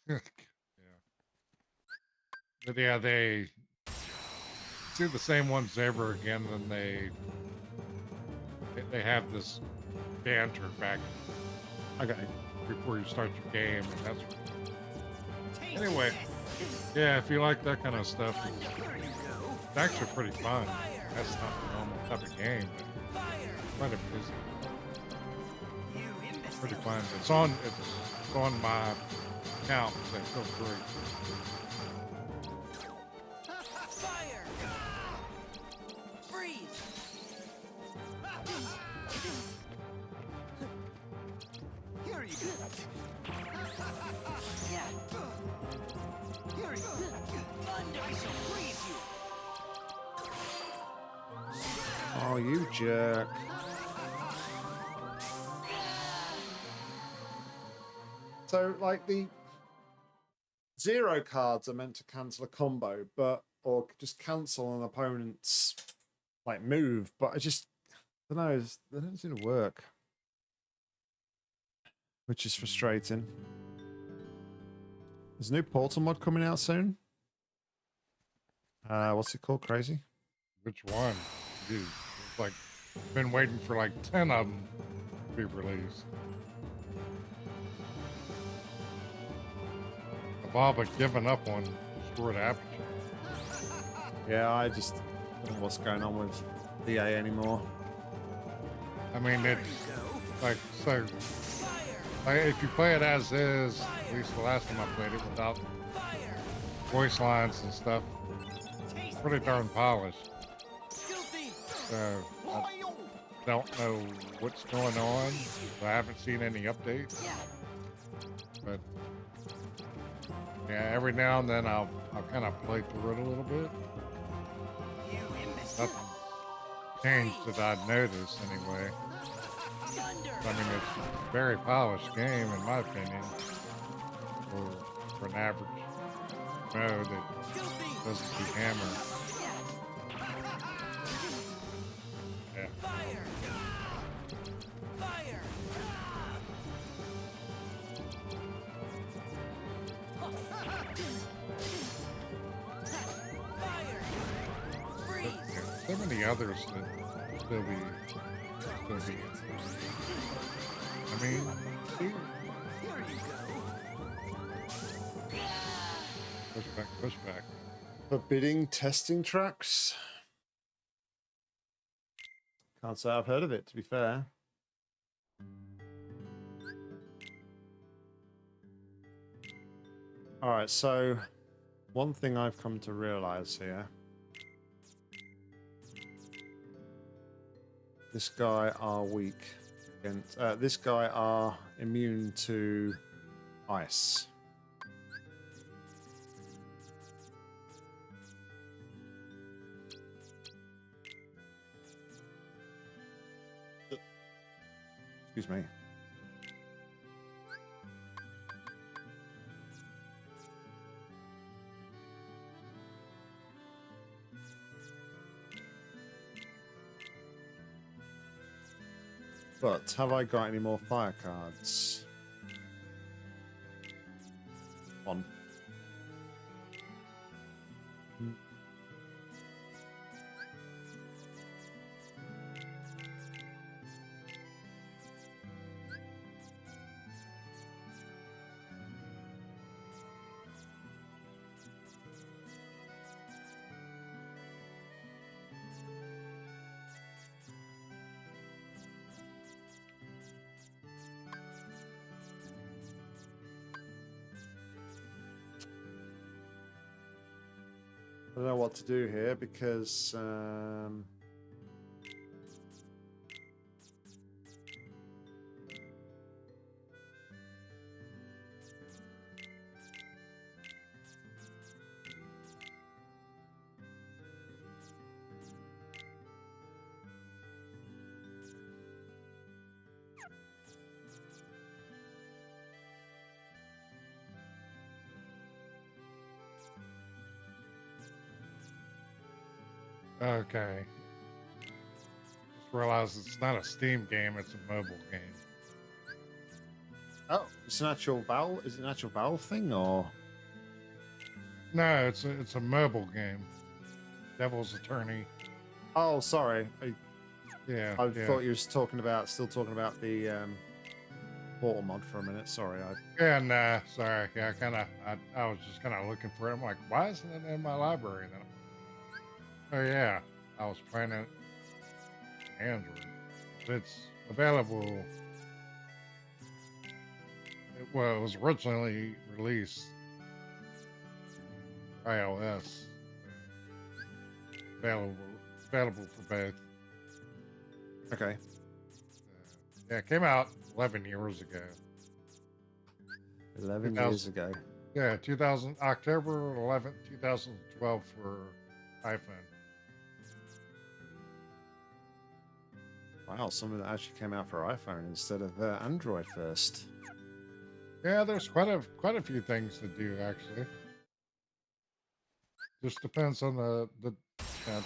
Yeah. But yeah, they do the same ones over again, and they have this banter back. Okay, before you start your game, and that's. Anyway, yeah, if you like that kind of stuff, it's actually pretty fun. That's not the normal type of game, but quite a busy. It's pretty fun. It's on my account, so feel free.
Fire! Freeze! Here you go. Yeah. Here you go. Thunder! I shall freeze you.
Oh, you jerk. So, like, the zero cards are meant to cancel a combo, or just cancel an opponent's, like, move, but I don't know, they don't seem to work. Which is frustrating. There's a new Portal mod coming out soon. What's it called? Crazy?
Which one? Dude, it's like, been waiting for like 10 of them to be released. I've all but given up on Stored Aperture.
Yeah, I just don't know what's going on with EA anymore.
I mean, it's like, so, like, if you play it as is, at least the last time I played it without voice lines and stuff, it's pretty darn polished. So, I don't know what's going on. I haven't seen any updates. But, yeah, every now and then I'll kind of play through it a little bit. Nothing changed that I'd noticed anyway. I mean, it's a very polished game, in my opinion, for an average Joe that doesn't keep hammering. Yeah. many others that still be. I mean, see? Push back.
Forbidding testing tracks. Can't say I've heard of it, to be fair. All right, so one thing I've come to realize here. This guy are weak against. This guy are immune to ice. Excuse me. But have I got any more fire cards? One. I don't know what to do here because
Okay. Just realized it's not a Steam game, it's a mobile game.
oh, it's an actual Valve. Is it an actual Valve thing or?
No, it's a mobile game. Devil's Attorney.
Oh, sorry. I
Yeah.
thought you were still talking about the Portal mod for a minute. Sorry.
Yeah, nah, sorry. Yeah, I was just kind of looking for it. I'm like, why isn't it in my library? Then, oh yeah, I was playing it Android. It's available. It was originally released iOS. Available for both.
Okay.
Yeah, it came out 11 years ago.
11 years ago.
Yeah, October 11th, 2012 for iPhone.
Wow, something that actually came out for iPhone instead of Android first.
Yeah, there's quite a few things to do actually. Just depends on the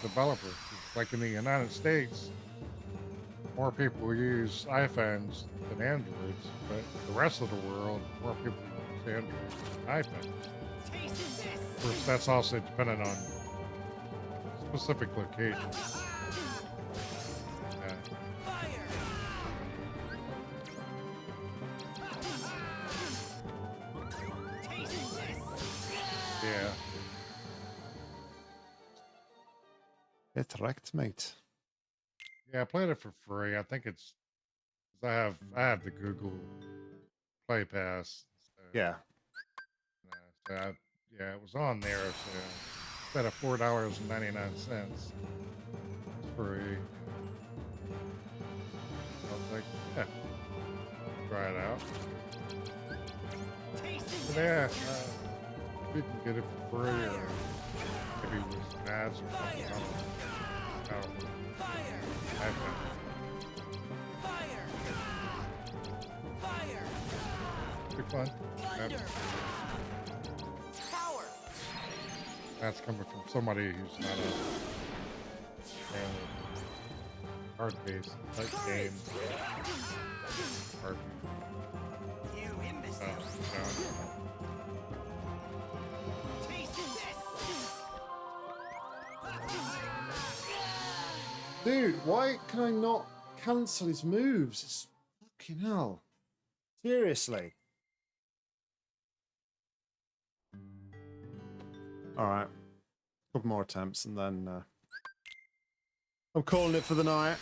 developer. Like in the United States, more people use iPhones than Androids, but the rest of the world, more people use Androids than iPhones. Of course, that's also dependent on specific locations. Yeah.
Get wrecked, mate.
Yeah, I played it for free. I think it's I have the Google Play Pass. So,
Yeah.
Yeah, it was on there. So instead of $4.99, it's free. I was like, yeah, try it out. But yeah, you can get it for free, or maybe with some ads or something. I don't know. Pretty fun. That's coming from somebody who's not a hard-based type game. Hard.
Dude, why can I not cancel his moves? It's fucking hell. Seriously. Alright. Couple more attempts and then I'm calling it for the night.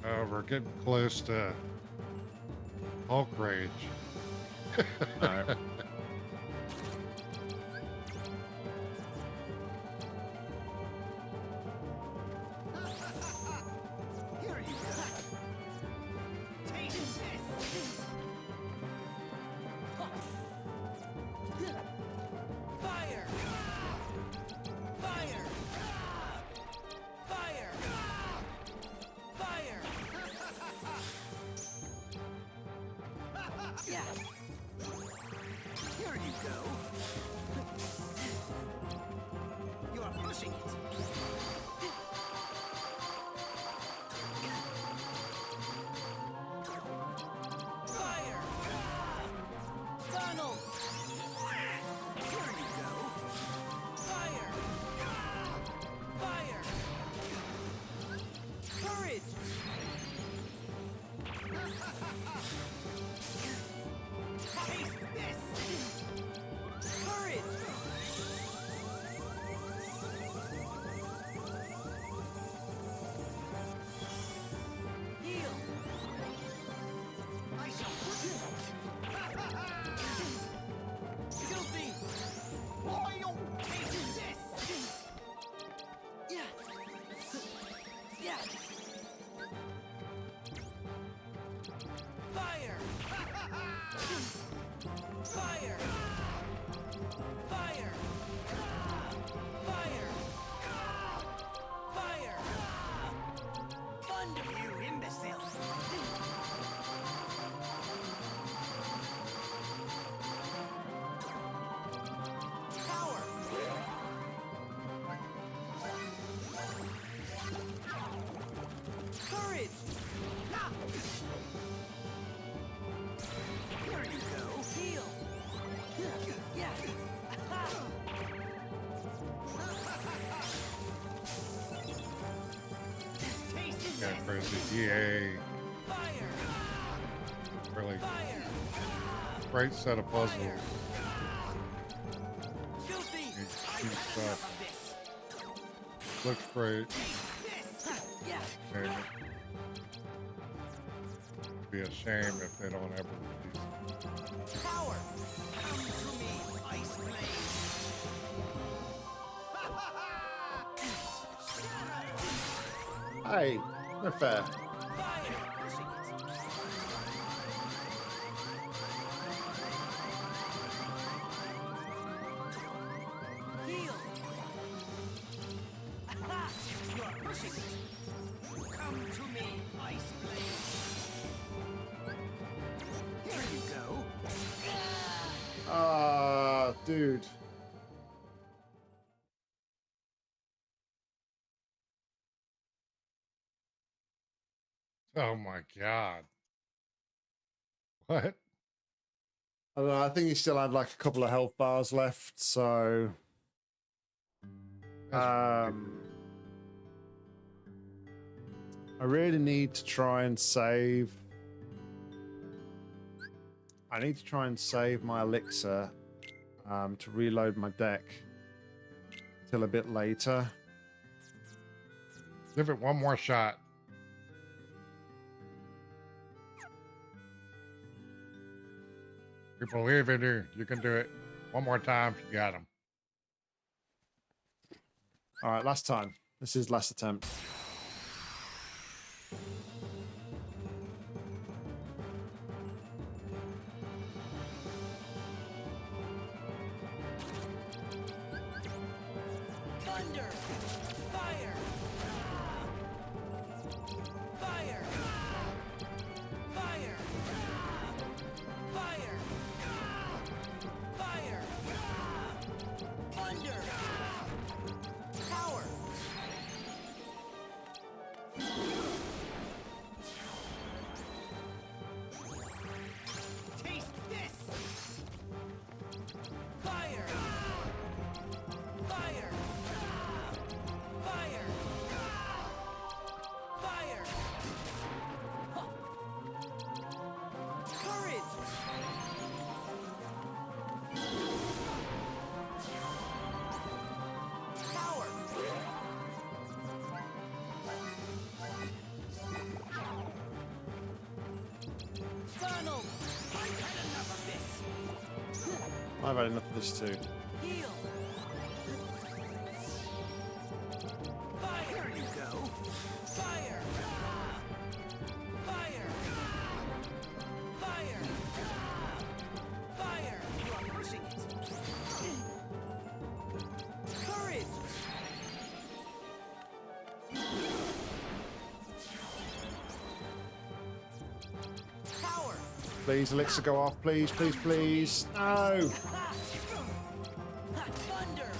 We're getting close to Hulk Rage.
Alright.
Here you go. Taste this.
Fire! Fire! Fire! Fire! Yeah.
Here you go. You're pushing it.
Fire! Funnel!
Here you go.
Fire! Fire! Courage!
Taste this.
Courage! Heal!
I shall push it.
Filthy!
Loyal. Taste this.
Yeah! Yeah! Fire! Fire! Fire! Fire! Fire! Thunder!
You imbecile.
Power! Courage!
Here you go.
Heal! Yeah!
Taste
Yeah,
this.
crazy. Yay.
Fire!
Really
Fire!
great set of puzzles.
Filthy!
Neat stuff. Looks great.
Yeah!
And it'd be a shame if they don't ever release it.
Power!
Come to me, Ice Blade.
Hey, no fair.
Fire!
Pushing it.
Heal!
You're pushing it. Come to me, Ice Blade. Here you go.
Ah, dude.
Oh my god. What?
I don't know, I think he still had like a couple of health bars left, so
That's
I really need to try and save. I need to try and save my elixir to reload my deck till a bit later.
Give it one more shot. We believe in you. You can do it. One more time. You got him.
All right, last time. This is last attempt.
Thunder! Fire! Fire! Fire! Fire! Fire! Thunder! Power! Funnel.
I've had enough of this too.
Heal. Fire.
Here you go.
Fire. Fire. Fire. Fire.
You are pushing it.
Courage. Power.
Please, Elixir, go off. Please, please, please. No.
Thunder.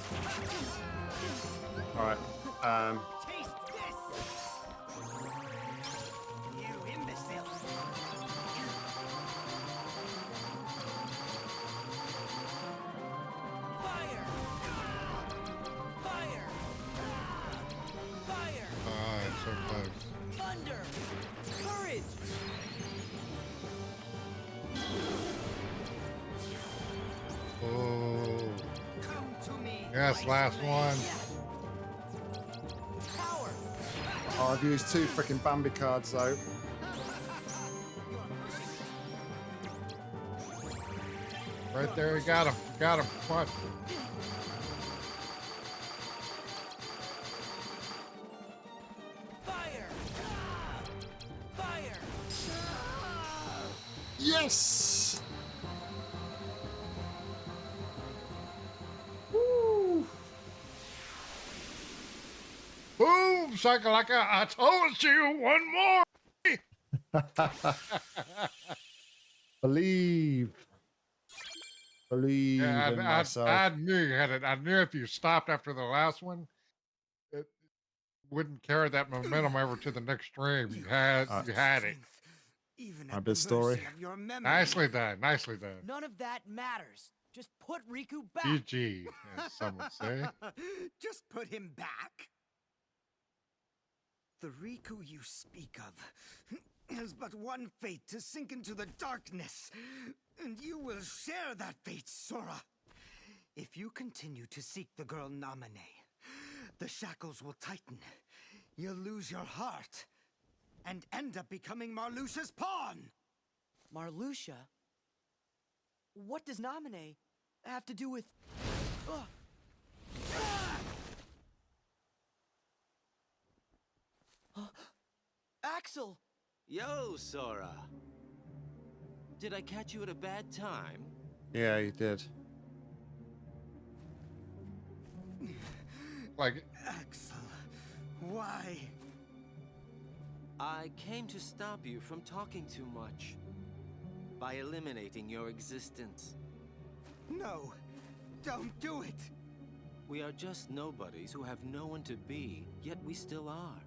All right.
Taste this. You imbecile.
Fire. Fire. Fire.
Ah, it's so close.
Thunder. Courage.
Oh,
Come to me.
yes, last one.
Power.
Oh, I've used 2 freaking Bambi cards though.
Right there, you got him. Got him. What?
Fire. Fire.
Yes. Woo.
Boom, shakalaka! I told you one more.
Believe
Yeah,
in myself.
I knew you had it. I knew if you stopped after the last one, it wouldn't carry that momentum over to the next stream. You had it.
Even
My
at
bit
the
story.
mercy of your memory.
Nicely done. Nicely done.
None of that matters. Just put Riku back.
GG, as some would say.
Just put him back. The Riku you speak of has but one fate, to sink into the darkness. And you will share that fate, Sora. If you continue to seek the girl Namine, the shackles will tighten. You'll lose your heart and end up becoming Marluxia's pawn.
Marluxia? What does Namine have to do with... Ugh. Axel!
Yo, Sora. Did I catch you at a bad time?
Yeah, you did.
Like,
Axel, why?
I came to stop you from talking too much. By eliminating your existence.
No, don't do it.
We are just nobodies who have no one to be, yet we still are.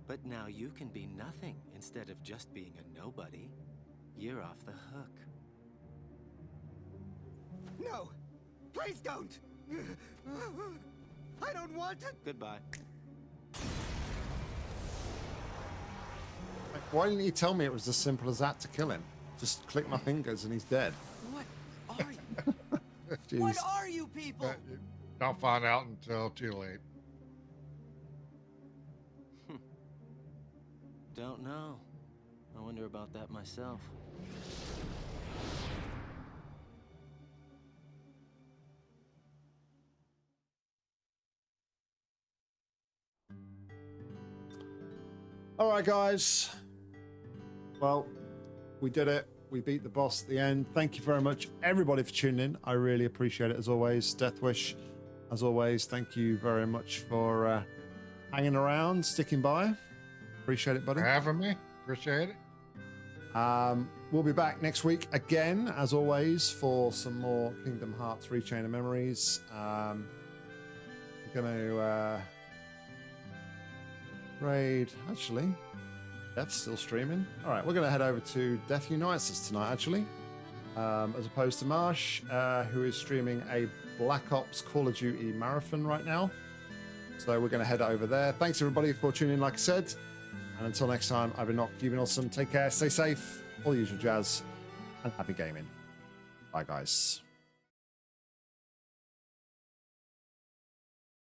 But now you can be nothing instead of just being a nobody. You're off the hook.
No, please don't. I don't want it.
Goodbye.
Like, why didn't you tell me it was as simple as that to kill him? Just click my fingers and he's dead.
What are you?
Jeez.
What are you people?
you don't find out until too late.
Don't know. I wonder about that myself.
All right, guys. Well, we did it. We beat the boss at the end. Thank you very much, everybody, for tuning in. I really appreciate it, as always. Deathwish, as always, thank you very much for hanging around, sticking by. Appreciate it, buddy.
For having me. Appreciate it.
We'll be back next week again, as always, for some more Kingdom Hearts Rechain of Memories. We're going to raid. Actually, Death's still streaming. All right, we're going to head over to Death Unites us tonight, actually, as opposed to Marsh, who is streaming a Black Ops Call of Duty marathon right now. So we're going to head over there. Thanks, everybody, for tuning in, like I said. And until next time, I've been Nock. You've been awesome. Take care, stay safe, all the usual jazz, and happy gaming. Bye, guys.